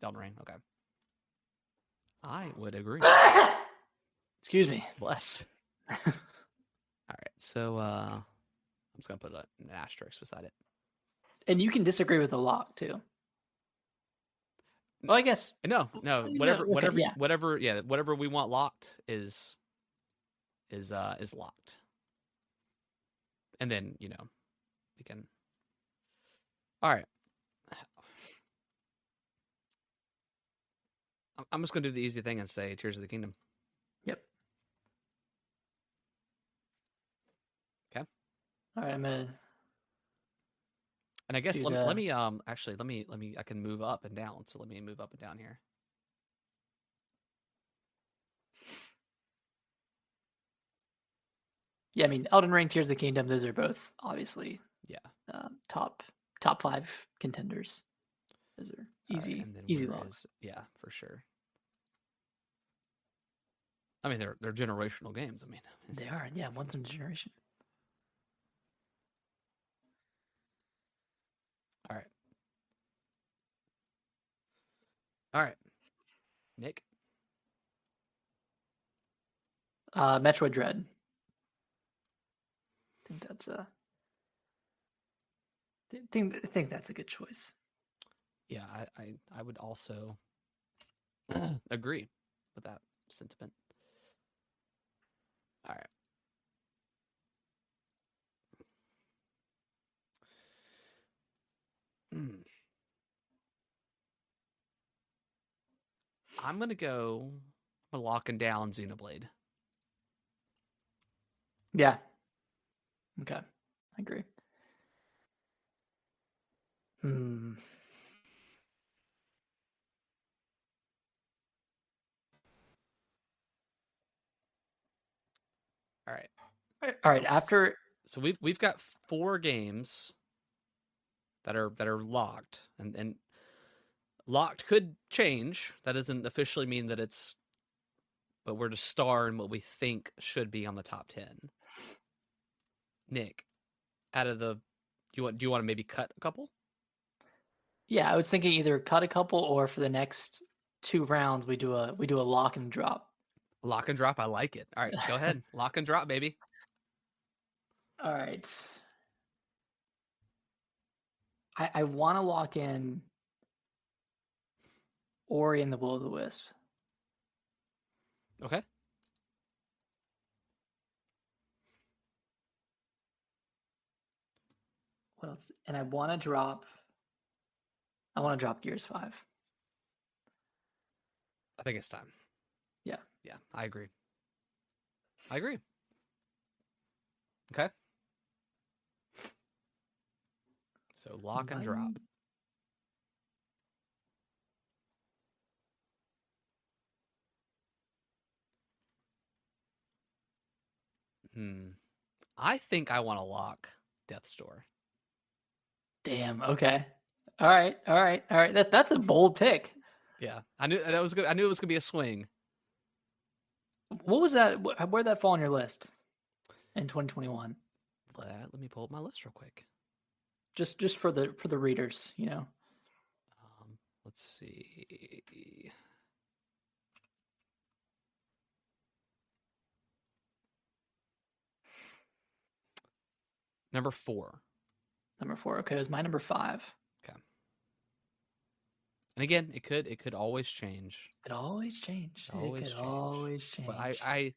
Elden Ring. Okay. I would agree. Excuse me. Bless. All right. So I'm just gonna put an asterisk beside it. And you can disagree with the lock too. Well, I guess no. Whatever we want locked is locked. And then we can. All right. I'm just gonna do the easy thing and say Tears of the Kingdom. Yep. Okay. All right, I'm gonna. And I guess let me I can move up and down. So let me move up and down here. Yeah, I mean Elden Ring, Tears of the Kingdom. Those are both obviously top 5 contenders. Those are easy locks. Yeah, for sure. I mean, they're generational games. I mean, they are. Yeah, once in a generation. All right, Nick. Metroid Dread. I think that's I think that's a good choice. Yeah, I would also agree with that sentiment. All right. Mm. I'm locking down Xenoblade. Yeah. Okay. I agree. Hmm. All right. All right. So After so we've got 4 games that are locked, and locked could change. That doesn't officially mean that it's, but we're to star in what we think should be on the top 10. Nick, out of the, do you want to maybe cut a couple? Yeah, I was thinking either cut a couple or for the next 2 rounds we do a lock and drop. Lock and drop, I like it. All right, go ahead. Lock and drop, baby. All right. I want to lock in Ori and the Will of the Wisp. Okay. What else? And I want to drop Gears 5. I think it's time. Yeah. Yeah, I agree. Okay. So lock and drop. I think I want to lock Death's Door. Damn. Okay. All right. That's a bold pick. Yeah, I knew that was good. I knew it was gonna be a swing. What was that? Where'd that fall on your list in 2021? Let me pull up my list real quick. Just for the readers, you know. Let's see. Number 4. Number 4. Okay, it was my number 5. Okay. And again, it could always change. It always change. It could always change. But I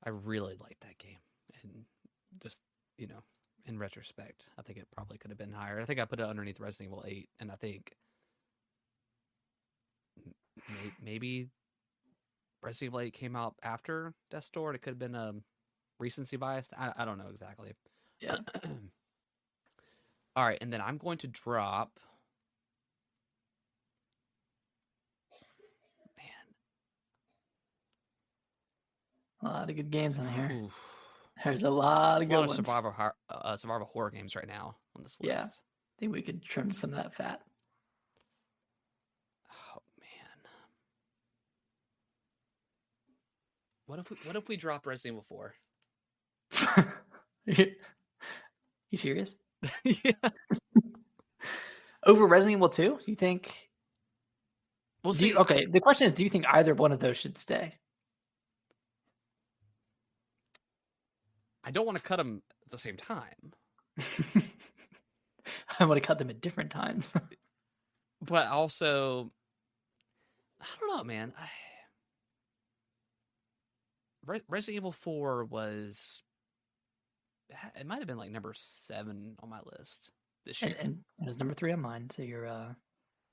really liked that game, and just, in retrospect, I think it probably could have been higher. I think I put it underneath Resident Evil 8, and I think maybe Resident Evil 8 came out after Death's Door. It could have been a recency bias. I don't know exactly. Yeah. All right, and then I'm going to drop. A lot of good games on here. Oof. There's a lot of good ones. Survival horror games right now on this list. Yeah, I think we could trim some of that fat. Oh man, what if we drop Resident Evil 4? You serious? Yeah. Over Resident Evil 2? You think? We'll see. Okay, the question is, do you think either one of those should stay? I don't want to cut them at the same time. I want to cut them at different times. But also, I don't know, man. Resident Evil 4 was... It might have been like number 7 on my list this year. And it was number 3 on mine, so you're...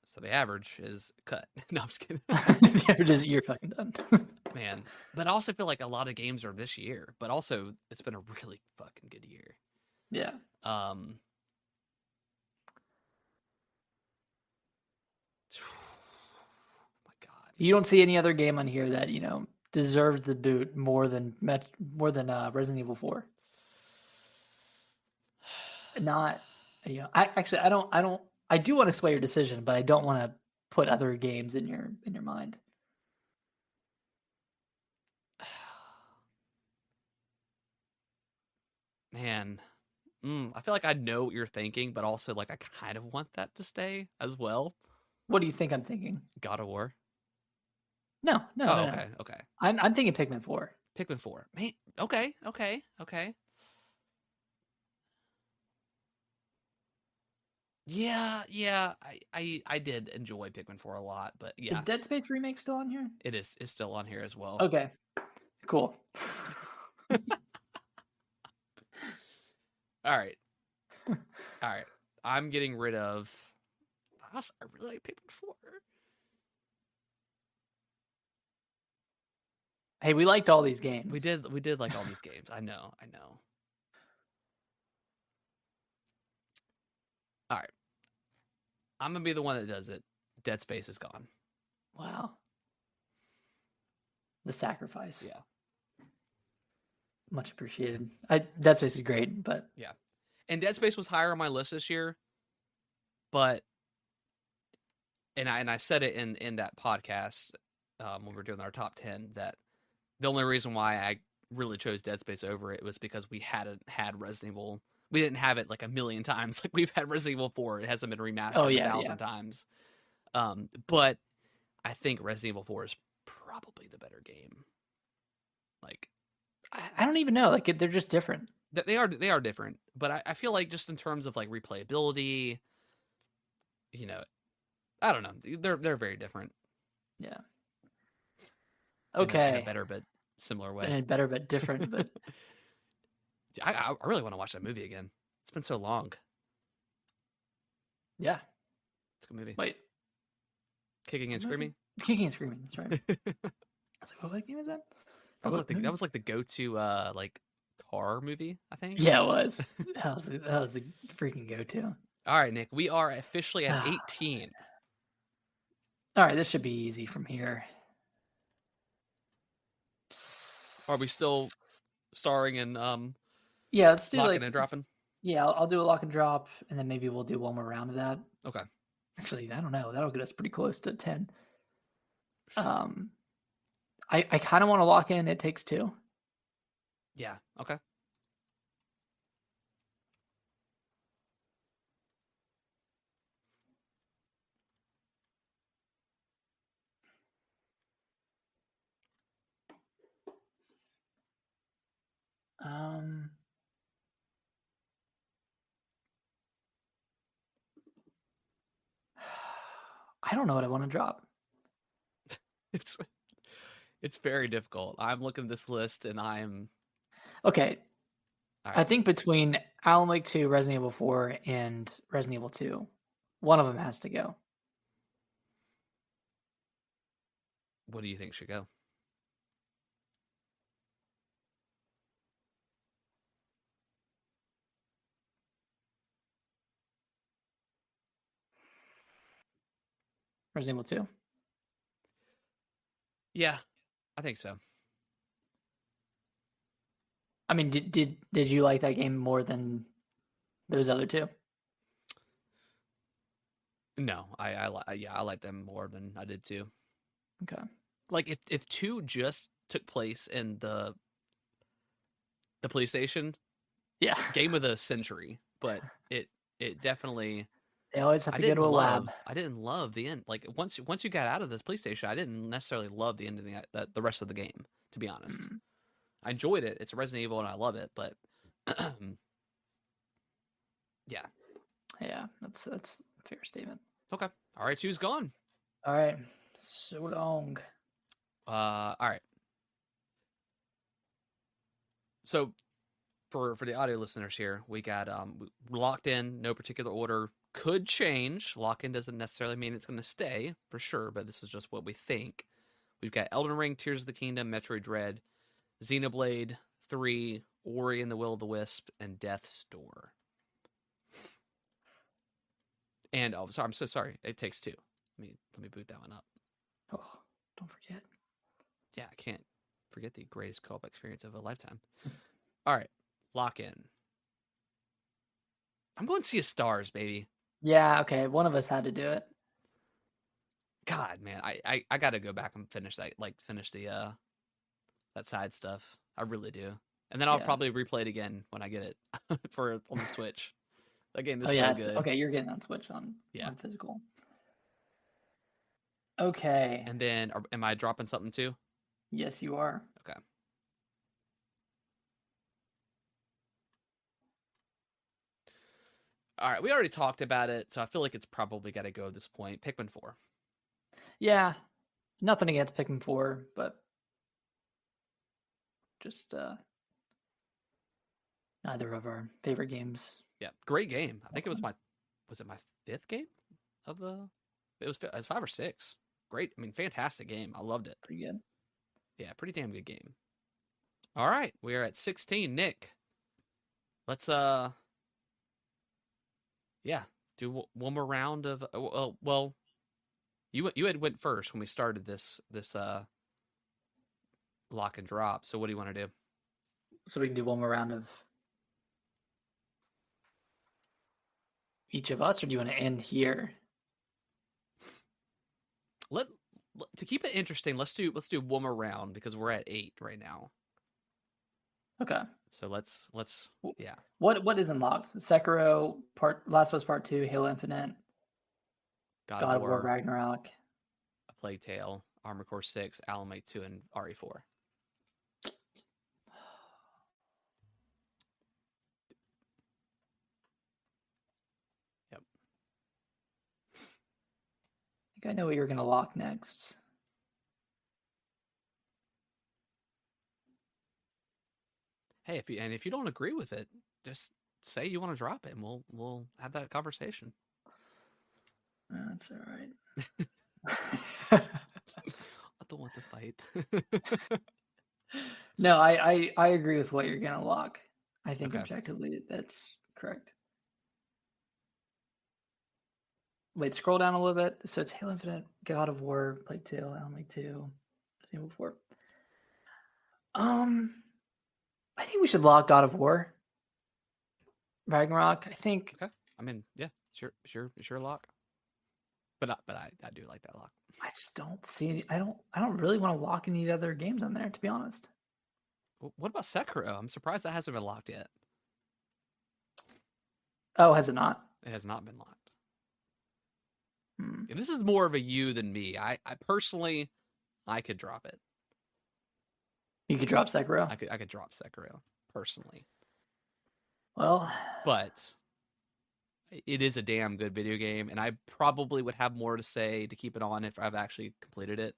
So the average is cut. No, I'm just kidding. The average is you're fucking done. Man. But I also feel like a lot of games are this year. But also, it's been a really fucking good year. Yeah. My God. You don't see any other game on here that, deserves the boot more than Resident Evil 4. Not, I do want to sway your decision, but I don't want to put other games in your mind. Man, I feel like I know what you're thinking, but also like I kind of want that to stay as well. What do you think I'm thinking? God of War. No. Okay. I'm thinking Pikmin 4. Pikmin 4. Man, okay. Yeah. I did enjoy Pikmin 4 a lot, but yeah. Is Dead Space Remake still on here? It is. It's still on here as well. Okay. Cool. All right. I'm getting rid of. I really like Pikmin 4. Hey, we liked all these games. We did like all these games. I know. All right. I'm gonna be the one that does it. Dead Space is gone. Wow. The sacrifice. Yeah. Much appreciated. Dead Space is great, but yeah. And Dead Space was higher on my list this year, but I said it in that podcast when we were doing our top 10 that the only reason why I really chose Dead Space over it was because we hadn't had Resident Evil. We didn't have it like a million times. Like we've had Resident Evil 4. It hasn't been remastered 1,000 times. But I think Resident Evil 4 is probably the better game. Like, I don't even know. Like they're just different. They are different. But I feel like just in terms of like replayability, you know, I don't know. They're very different. Yeah. Okay. In a better but similar way. In a better but different. But I really want to watch that movie again. It's been so long. Yeah. It's a good movie. Wait. Kicking and Screaming? Kicking and Screaming, that's right. I was like, what game is that? That was like the go-to like car movie, I think. Yeah, it was. that was the freaking go-to. All right, Nick, we are officially at 18. All right, this should be easy from here. Are we still starring in yeah, let's do locking and dropping? Yeah, I'll do a lock and drop, and then maybe we'll do one more round of that. Okay. Actually, I don't know. That'll get us pretty close to 10. I kind of want to lock in It Takes Two. Yeah, okay. I don't know what I want to drop. It's very difficult. I'm looking at this list and I'm okay. Right. I think between Alan Wake 2, Resident Evil 4, and Resident Evil 2, one of them has to go. What do you think should go? Resident Evil 2. Yeah, I think so. I mean, did you like that game more than those other two? No, I like them more than I did 2. Okay. Like if 2 just took place in the police station, yeah, game of the century, but it definitely. They always have to go to a lab. I didn't love the end. Like once you got out of this police station, I didn't necessarily love the end of the rest of the game. To be honest, I enjoyed it. It's a Resident Evil and I love it, but yeah, that's a fair statement. Okay, all right, 2's gone. All right, so long. All right. So for the audio listeners here, we got locked in, no particular order. Could change. Lock-in doesn't necessarily mean it's going to stay, for sure, but this is just what we think. We've got Elden Ring, Tears of the Kingdom, Metroid Dread, Xenoblade 3, Ori and the Will of the Wisp, and Death's Door. And, I'm so sorry. It Takes Two. Let me boot that one up. Oh, don't forget. Yeah, I can't forget the greatest co-op experience of a lifetime. All right, lock-in. I'm going to Sea of Stars, baby. Yeah, okay. One of us had to do it. God, man, I got to go back and finish that. Like finish the that side stuff. I really do, and then I'll probably replay it again when I get it on the Switch. That game is so good. Okay, you're getting on Switch on physical. Okay. And then, am I dropping something too? Yes, you are. Okay. All right, we already talked about it, so I feel like it's probably got to go at this point. Pikmin 4. Yeah, nothing against Pikmin 4, but just neither of our favorite games. Yeah, great game. I think it was my was it my 5th game of the? It was 5 or 6. Great. I mean, fantastic game. I loved it. Pretty good. Yeah, pretty damn good game. All right, we are at 16. Nick, let's yeah, do one more round of well, you had went first when we started this lock and drop. So what do you want to do? So we can do one more round of each of us, or do you want to end here? Let to keep it interesting. Let's do one more round because we're at 8 right now. Okay. So let's yeah. What is unlocked? Sekiro Last of Us Part 2, Halo Infinite, God of War Ragnarok, A Plague Tale, Armored Core 6, Alan Wake 2, and RE4. Yep. I think I know what you're gonna lock next. Hey, if you don't agree with it, just say you want to drop it, and we'll have that conversation. That's all right. I don't want to fight. No, I agree with what you're gonna lock. I think Okay. objectively that's correct. Wait, scroll down a little bit. So it's Halo Infinite, God of War, Plague Tale, Alan Wake 2, Resident Evil 4. I think we should lock God of War. Ragnarok, I think. Okay. I mean, yeah, sure lock. But I do like that lock. I just don't see any. I don't really want to lock any other games on there, to be honest. What about Sekiro? I'm surprised that hasn't been locked yet. Oh, has it not? It has not been locked. Hmm. This is more of a you than me. I personally, I could drop it. You could drop Sekiro. I could drop Sekiro personally. Well, but it is a damn good video game, and I probably would have more to say to keep it on if I've actually completed it.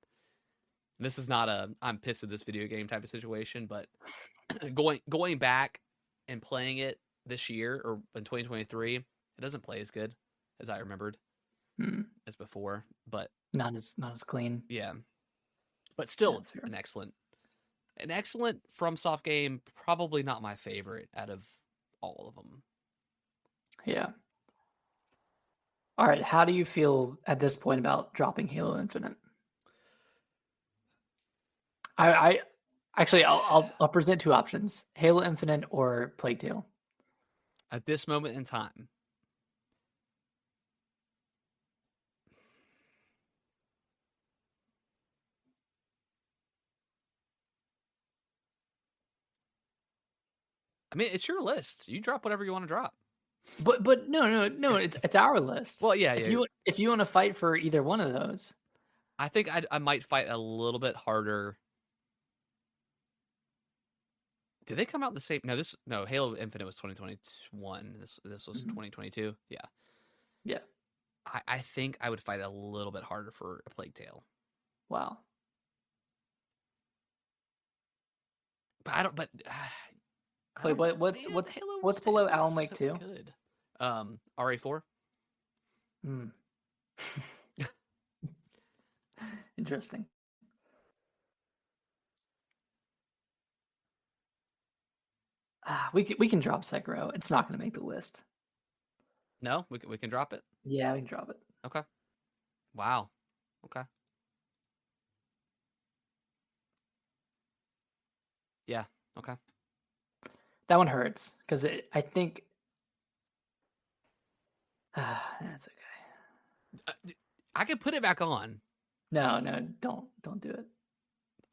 This is not a I'm pissed at this video game type of situation, but going back and playing it this year or in 2023, it doesn't play as good as I remembered as before, but not as clean. Yeah, but still an excellent FromSoft game. Probably not my favorite out of all of them. Yeah. All right. How do you feel at this point about dropping Halo Infinite? I actually I'll present two options: Halo Infinite or Plague Tale. At this moment in time, I mean, it's your list. You drop whatever you want to drop. But no, it's our list. Well, yeah, if you want to fight for either one of those, I think I might fight a little bit harder. Did they come out the same? No. Halo Infinite was 2021. This was 2022. Yeah. Yeah. I think I would fight a little bit harder for a Plague Tale. Wow. But I don't. But wait, what's below Alan Wake 2? Good. RE4. Interesting. We can drop Sekiro. It's not going to make the list. No, we can drop it. Yeah, we can drop it. Okay. Wow. Okay. Yeah. Okay. That one hurts because I think that's okay. I can put it back on. No, don't do it.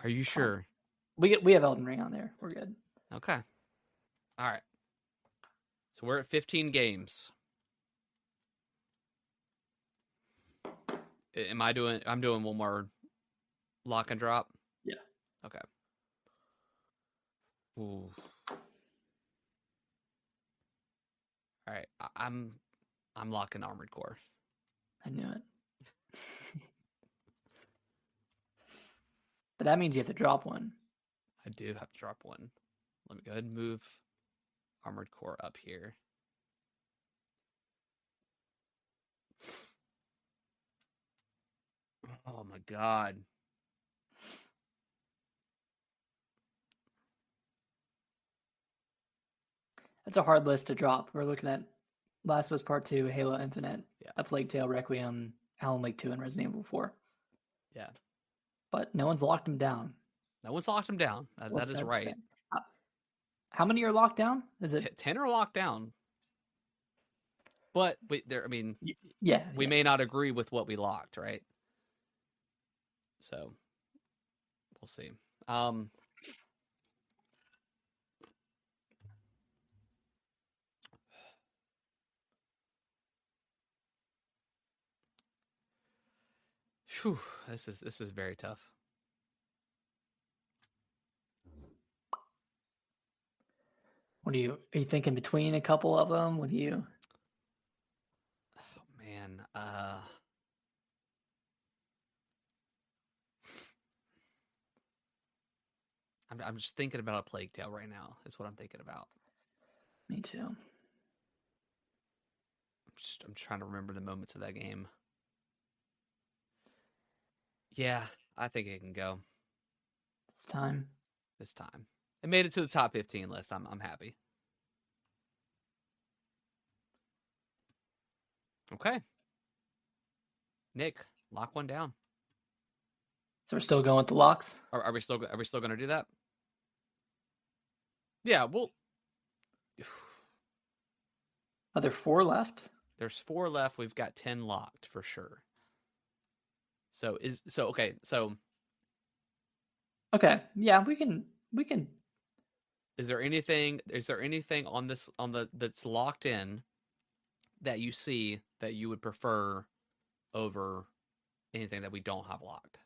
Are you sure? We have Elden Ring on there. We're good. Okay. All right. So we're at 15 games. I'm doing one more lock and drop? Yeah. Okay. Ooh. All right. I'm locking Armored Core. I knew it. But that means you have to drop one. I do have to drop one. Let me go ahead and move Armored Core up here. Oh my god. That's a hard list to drop. We're looking at Last of Us Part 2, Halo Infinite, Yeah. A Plague Tale, Requiem, Alan Wake 2, and Resident Evil 4. Yeah. But no one's locked them down. No one's locked them down. That is right. How many are locked down? Is it 10 are locked down? But I mean, we may not agree with what we locked, right? So we'll see. Whew, this is very tough. Are you thinking between a couple of them? What do you? Oh man, I'm just thinking about A Plague Tale right now. Is what I'm thinking about. Me too. I'm trying to remember the moments of that game. Yeah, I think it can go. It's time. This time, it made it to the top 15 list. I'm happy. Okay, Nick, lock one down. So we're still going with the locks. Are we still going to do that? Yeah, well, are there 4 left? There's 4 left. We've got 10 locked for sure. Okay, yeah, we can. Is there anything on that's locked in that you see that you would prefer over anything that we don't have locked?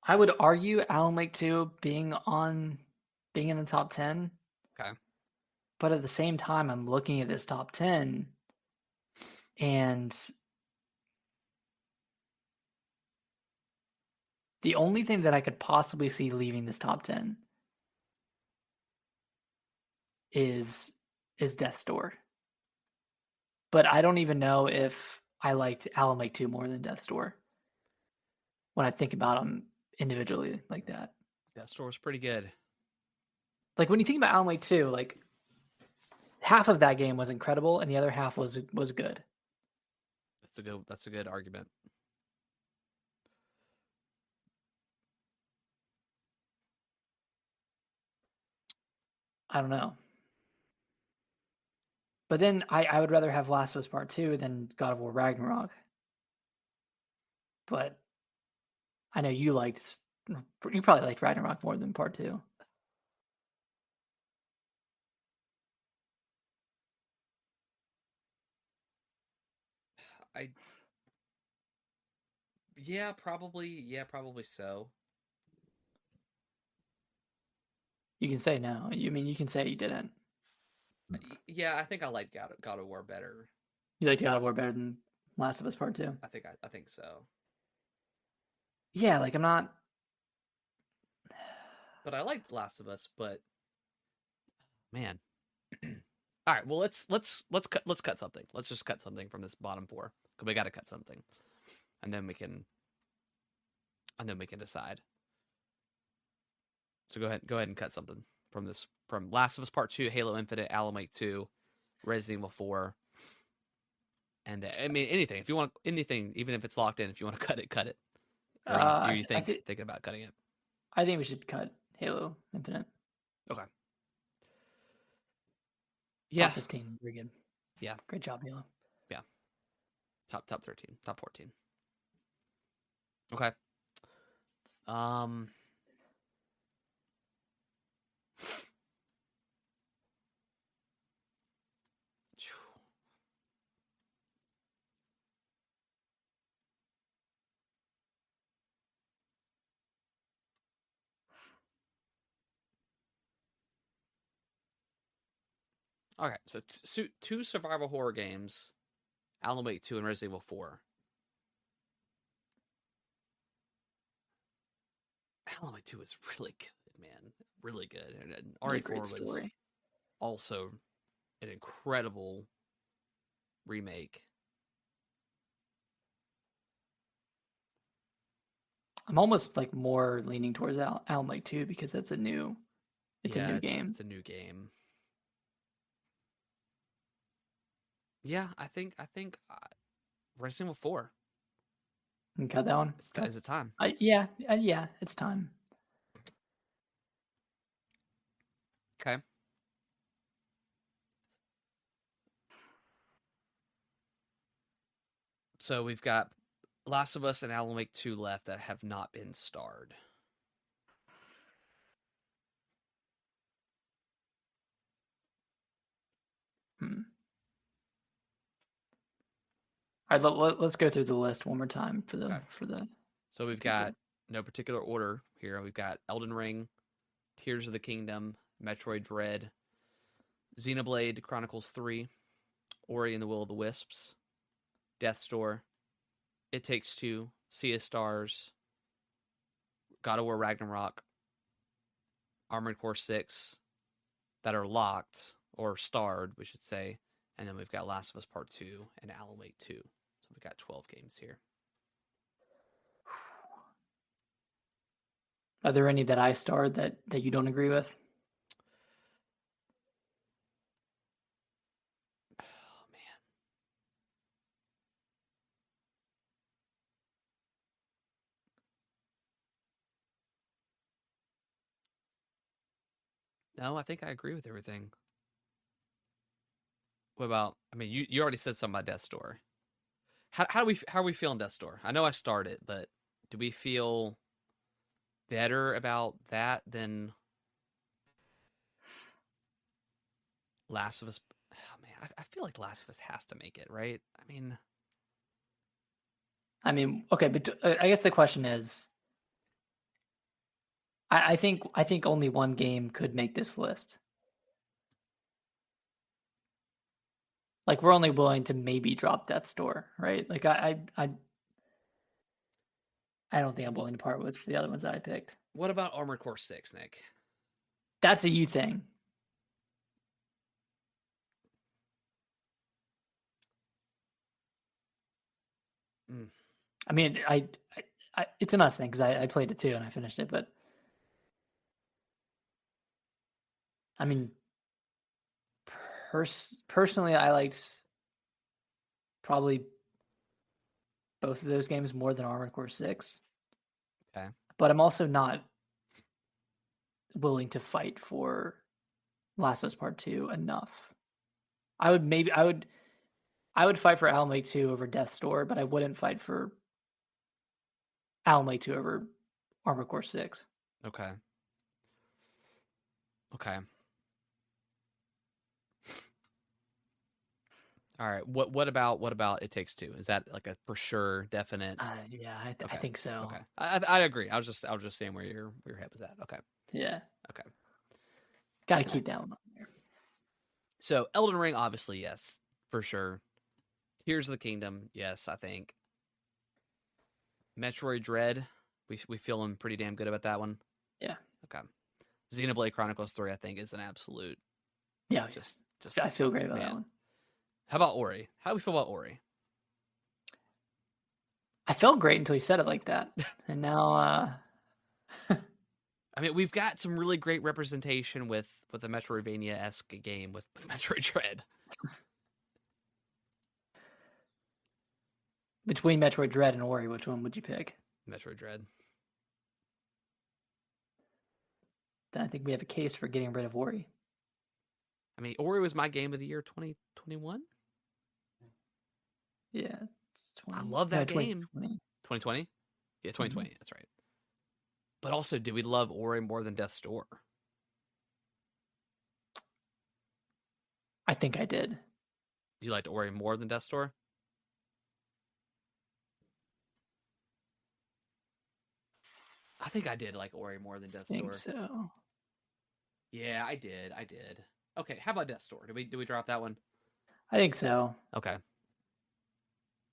I would argue Alan Wake 2 being in the top 10. Okay. But at the same time, I'm looking at this top 10 and the only thing that I could possibly see leaving this top 10 is Death's Door. But I don't even know if I liked Alan Wake 2 more than Death's Door when I think about them individually like that. Death's Door was pretty good. Like when you think about Alan Wake 2, like half of that game was incredible and the other half was good. That's a good argument. I don't know. But then I would rather have Last of Us Part 2 than God of War Ragnarok. But I know you probably liked Ragnarok more than Part 2. Yeah, probably so. You can say no. You can say you didn't. Yeah, I think I like God of War better. You like God of War better than Last of Us Part 2? I think so. Yeah, like I'm not. But I liked Last of Us. But man, all right. Well, let's cut something. Let's just cut something from this bottom 4 because we got to cut something, and then we can decide. So go ahead and cut something from Last of Us Part 2, Halo Infinite, Alan Wake 2, Resident Evil 4. And I mean anything. If you want anything, even if it's locked in, if you want to cut it, cut it. Or are you thinking about cutting it? I think we should cut Halo Infinite. Okay. Yeah. Top 15, very good. Yeah. Great job, Halo. Yeah. Top 13, top 14. Okay. Okay, so 2 survival horror games, Alan Wake 2 and Resident Evil 4. Alan Wake 2 is really good, man. Really good. And Really great RE4 was story. also an incredible remake. I'm almost like more leaning towards Alan Wake 2 because it's a new game. It's a new game. Yeah, I think Resident Evil 4 You cut that one. is it time. Yeah, yeah, it's time. Okay. So we've got Last of Us and Alan Wake 2 left that have not been starred. Hmm. All right, let's go through the list one more time for the Okay. So we've people. got no particular order here. We've got Elden Ring, Tears of the Kingdom, Metroid Dread, Xenoblade Chronicles 3, Ori and the Will of the Wisps, Death's Door, It Takes Two, Sea of Stars, God of War Ragnarok, Armored Core 6 that are locked or starred, we should say. And then we've got Last of Us Part 2 and Alan Wake 2. So we've got 12 games here. Are there any that I starred that you don't agree with? Oh, man. No, I think I agree with everything. What about? I mean, you already said something about Death's Door. How are we feeling Death's Door? I know I started, but do we feel better about that than Last of Us? Oh, man, I feel like Last of Us has to make it, right? I mean, okay, but I guess the question is, I think only one game could make this list. Like we're only willing to maybe drop Death's Door, right? Like I don't think I'm willing to part with the other ones that I picked. What about Armored Core 6, Nick? That's a you thing. Mm. I mean, it's an us thing because I played it too and I finished it, but I mean, personally, I liked probably both of those games more than Armored Core 6. Okay. But I'm also not willing to fight for Last of Us Part 2 enough. I would fight for Alan Wake 2 over Death's Door, but I wouldn't fight for Alan Wake 2 over Armored Core 6. Okay. Okay. All right. What about It Takes Two? Is that like a for sure definite? Yeah, I Okay. think so. Okay. I agree. I was just saying where your head was at. Okay. Yeah. Okay. Got to keep that one on there. So Elden Ring, obviously, yes, for sure. Tears of the Kingdom, yes, I think. Metroid Dread, we feeling pretty damn good about that one. Yeah. Okay. Xenoblade Chronicles 3, I think, is an absolute. Yeah. Just I feel great about that one. How about Ori? How do we feel about Ori? I felt great until you said it like that, and now. I mean, we've got some really great representation with a Metroidvania-esque game with Metroid Dread. Between Metroid Dread and Ori, which one would you pick? Metroid Dread. Then I think we have a case for getting rid of Ori. I mean, Ori was my game of the year 2021. Yeah. 20, I love that game. 2020. 2020? Yeah, 2020. Mm-hmm. That's right. But also, did we love Ori more than Death's Door? I think I did. You liked Ori more than Death's Door? I think I did like Ori more than Death's Door. I think so. Yeah, I did. Okay, how about Death's Door? Did we drop that one? I think so. Okay.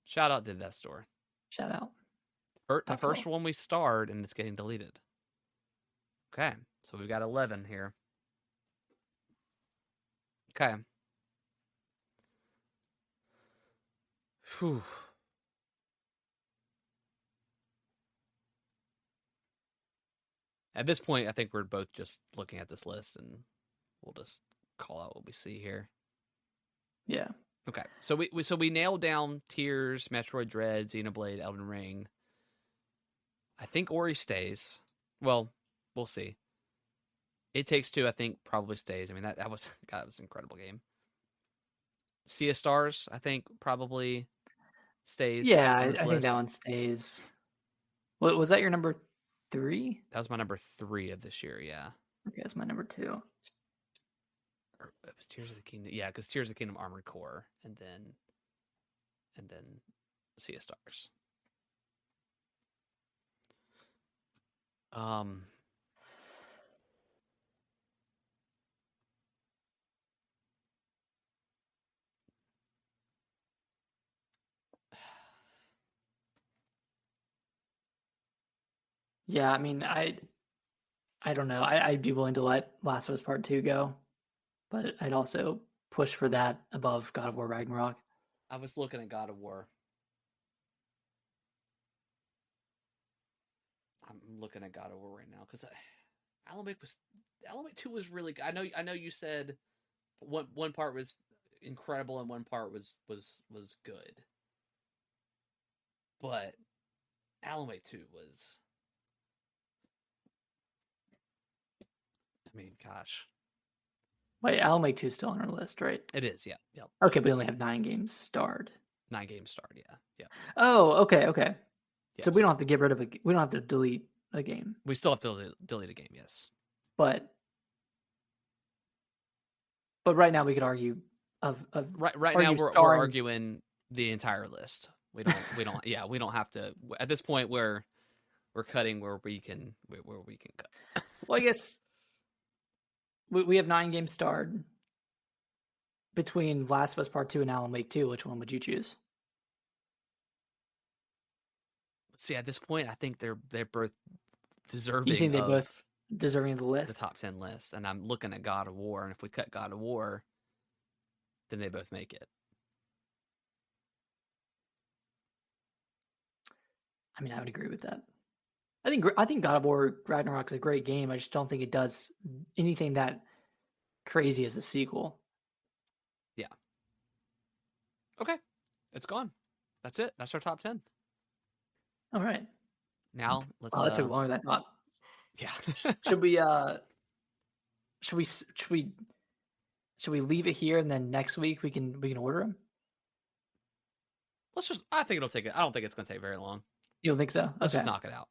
Shout out to Death's Door. Shout out. The first one we starred, and it's getting deleted. Okay, so we've got 11 here. Okay. Whew. At this point, I think we're both just looking at this list, and we'll just call out what we see here. Yeah. Okay, so we nailed down Tears, Metroid Dread, Xenoblade, Elden Ring. I think Ori stays. Well, we'll see. It Takes Two, I think, probably stays. I mean, that was God, that was an incredible game. Sea of Stars, I think, probably stays Yeah, on this I think that list. one stays. What was that? Your number 3? That was my number 3 of this year. Yeah, Okay, that's my number 2. or it was Tears of the Kingdom. Yeah, because Tears of the Kingdom, Armored Core, and then Sea of Stars. Um, Yeah, I mean, I don't know. I'd be willing to let Last of Us Part 2 go, but I'd also push for that above God of War Ragnarok. I was looking at God of War. I'm looking at God of War right now because Alan Wake 2 was really good. I know you said one part was incredible and one part was good, but Alan Wake 2 was. I mean, gosh, Wait, Alan Wake 2 is still on our list, right? it is. Yeah, yeah. Okay, we only have 9 games starred. 9 games starred. Yeah, yeah. Oh, okay. Yeah, So we don't have to get rid of we don't have to delete a game, we still have to delete a game. Yes, but right now we could argue of right now argue we're starring. arguing the entire list. We don't yeah, we don't have to at this point. We're cutting where we can cut. Well, I guess we have 9 games starred between Last of Us Part 2 and Alan Wake 2. Which one would you choose? See, at this point, I think they're both You think deserving they of both deserving of the the list? top 10 list. And I'm looking at God of War, and if we cut God of War, then they both make it. I mean, I would agree with that. I think God of War Ragnarok is a great game. I just don't think it does anything that crazy as a sequel. Yeah. Okay. It's gone. That's it. That's our top 10. All right. Now, let's Wow, that took longer than I thought. yeah. Should we leave it here and then next week we can order them? I think it'll take it. I don't think it's going to take very long. You don't think so? Let's Okay. just knock it out.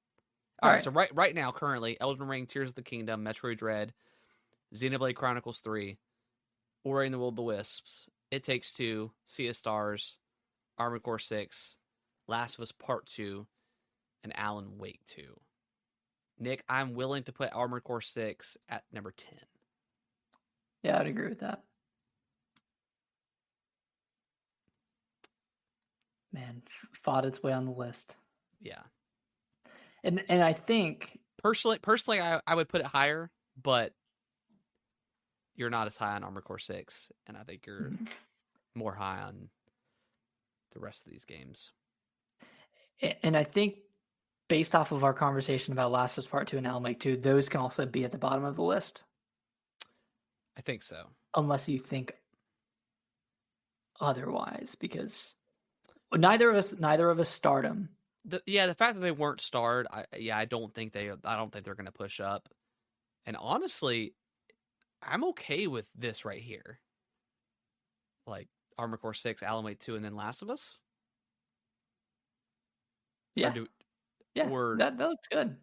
All All right. right. So right now, currently, Elden Ring, Tears of the Kingdom, Metroid Dread, Xenoblade Chronicles 3, Ori and the Will of the Wisps, It Takes Two, Sea of Stars, Armored Core 6, Last of Us Part 2, and Alan Wake 2. Nick, I'm willing to put Armored Core 6 at number 10. Yeah, I'd agree with that. Man, fought its way on the list. Yeah. And I think Personally, I would put it higher, but you're not as high on Armored Core 6, and I think you're more high on the rest of these games. And I think based off of our conversation about Last of Us Part 2 and Alan Wake 2, those can also be at the bottom of the list. I think so. Unless you think otherwise, because neither of us starred them. The fact that they weren't starred, I don't think they're going to push up. And honestly, I'm okay with this right here. Like Armored Core 6, Alan Wake 2, and then Last of Us. Yeah. That looks good.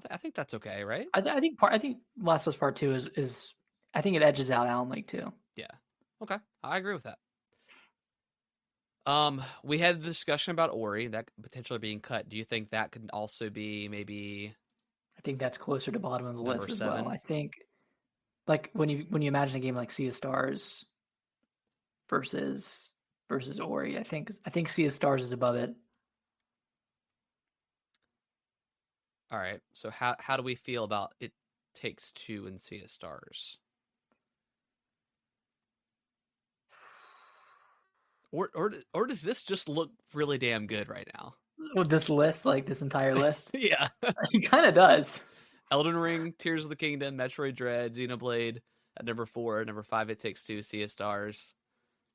I think that's okay, right? I think Last of Us Part 2 is I think it edges out Alan Wake 2. Yeah. Okay. I agree with that. We had the discussion about Ori that potentially being cut. Do you think that could also be maybe? I think that's closer to bottom of the list as 7? well. I think, like when you imagine a game like Sea of Stars versus Ori, I think Sea of Stars is above it. All right. So how do we feel about it? Takes Two, and Sea of Stars? Or does this just look really damn good right now? With this list, like this entire list, Yeah. it kind of does. Elden Ring, Tears of the Kingdom, Metroid Dread, Xenoblade at number 4. Number 5, It Takes Two, Sea of Stars.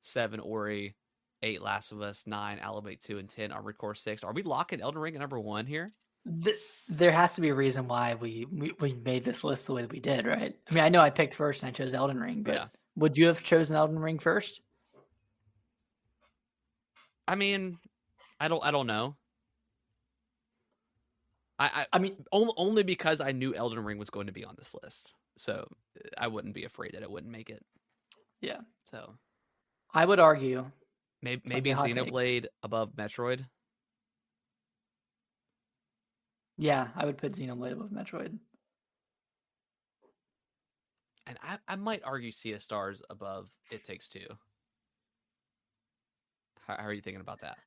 7, Ori. 8, Last of Us. 9, Alan Wake 2, and 10, Armored Core 6. Are we locking Elden Ring at number 1 here? There has to be a reason why we made this list the way that we did, right? I mean, I know I picked first and I chose Elden Ring, but would you have chosen Elden Ring first? I mean, I don't know. I mean, only because I knew Elden Ring was going to be on this list, so I wouldn't be afraid that it wouldn't make it. Yeah. So I would argue maybe Xenoblade above Metroid. Yeah, I would put Xenoblade above Metroid. And I might argue Sea of Stars above It Takes Two. How are you thinking about that?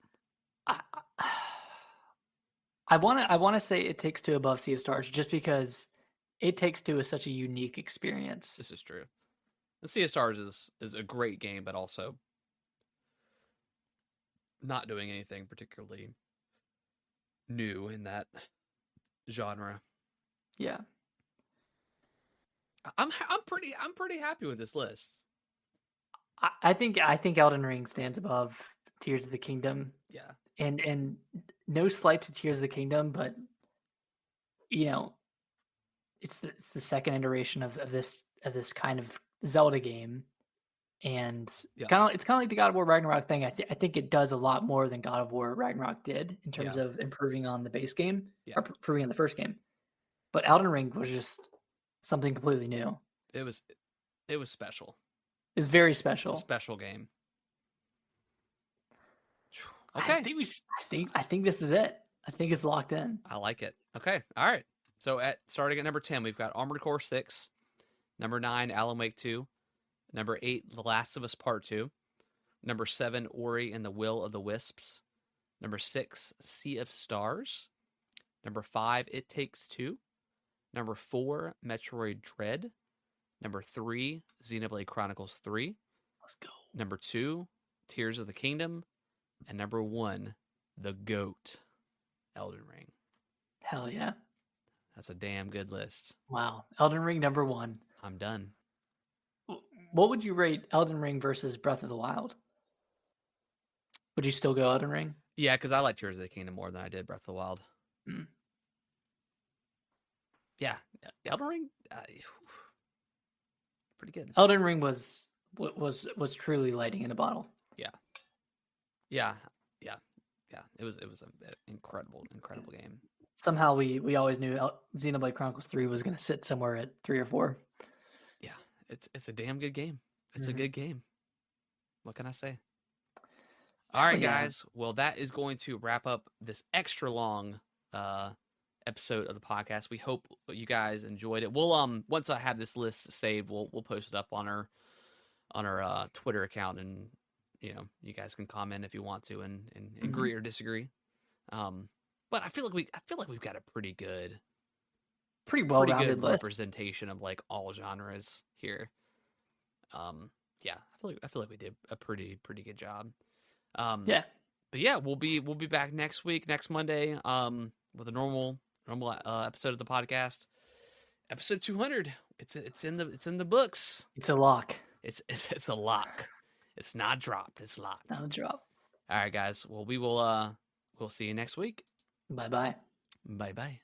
I want to say It Takes Two above Sea of Stars just because It Takes Two is such a unique experience. This is true. The Sea of Stars is a great game, but also not doing anything particularly new in that genre. Yeah. I'm pretty happy with this list. I think Elden Ring stands above Tears of the Kingdom. Yeah. And no slight to Tears of the Kingdom, but you know, it's the second iteration of this kind of Zelda game. And it's kind of like the God of War Ragnarok thing. I think it does a lot more than God of War Ragnarok did in terms of improving on the base game or improving on the first game. But Elden Ring was just something completely new. It was special. It's very special. It's a special game. Okay. I think this is it. I think it's locked in. I like it. Okay. All right. So starting at number 10, we've got Armored Core 6. Number 9, Alan Wake 2. Number 8, The Last of Us Part 2. Number 7, Ori and the Will of the Wisps. Number 6, Sea of Stars. Number 5, It Takes Two. Number 4, Metroid Dread. Number 3, Xenoblade Chronicles 3. Let's go. Number 2, Tears of the Kingdom. And number 1, the GOAT, Elden Ring. Hell yeah. That's a damn good list. Wow. Elden Ring number 1. I'm done. What would you rate Elden Ring versus Breath of the Wild? Would you still go Elden Ring? Yeah, because I like Tears of the Kingdom more than I did Breath of the Wild. Mm. Yeah, Elden Ring, pretty good. Elden Ring was truly lightning in a bottle. Yeah. It was an incredible game. Somehow we always knew Xenoblade Chronicles 3 was going to sit somewhere at 3 or 4. Yeah, it's a damn good game. It's a good game. What can I say? All right, guys. Well, that is going to wrap up this extra long episode of the podcast. We hope you guys enjoyed it. We'll once I have this list saved, we'll post it up on our Twitter account, and you guys can comment if you want to and agree or disagree. But I feel like we've got a pretty well-rounded list. Representation of like all genres here. Yeah, I feel like we did a pretty good job. Yeah. But yeah, we'll be back next week, next Monday, with a normal episode of the podcast. Episode 200. It's in the books. It's a lock. It's a lock. It's not dropped. It's locked. Not a drop. All right, guys. Well, we'll see you next week. Bye-bye. Bye-bye.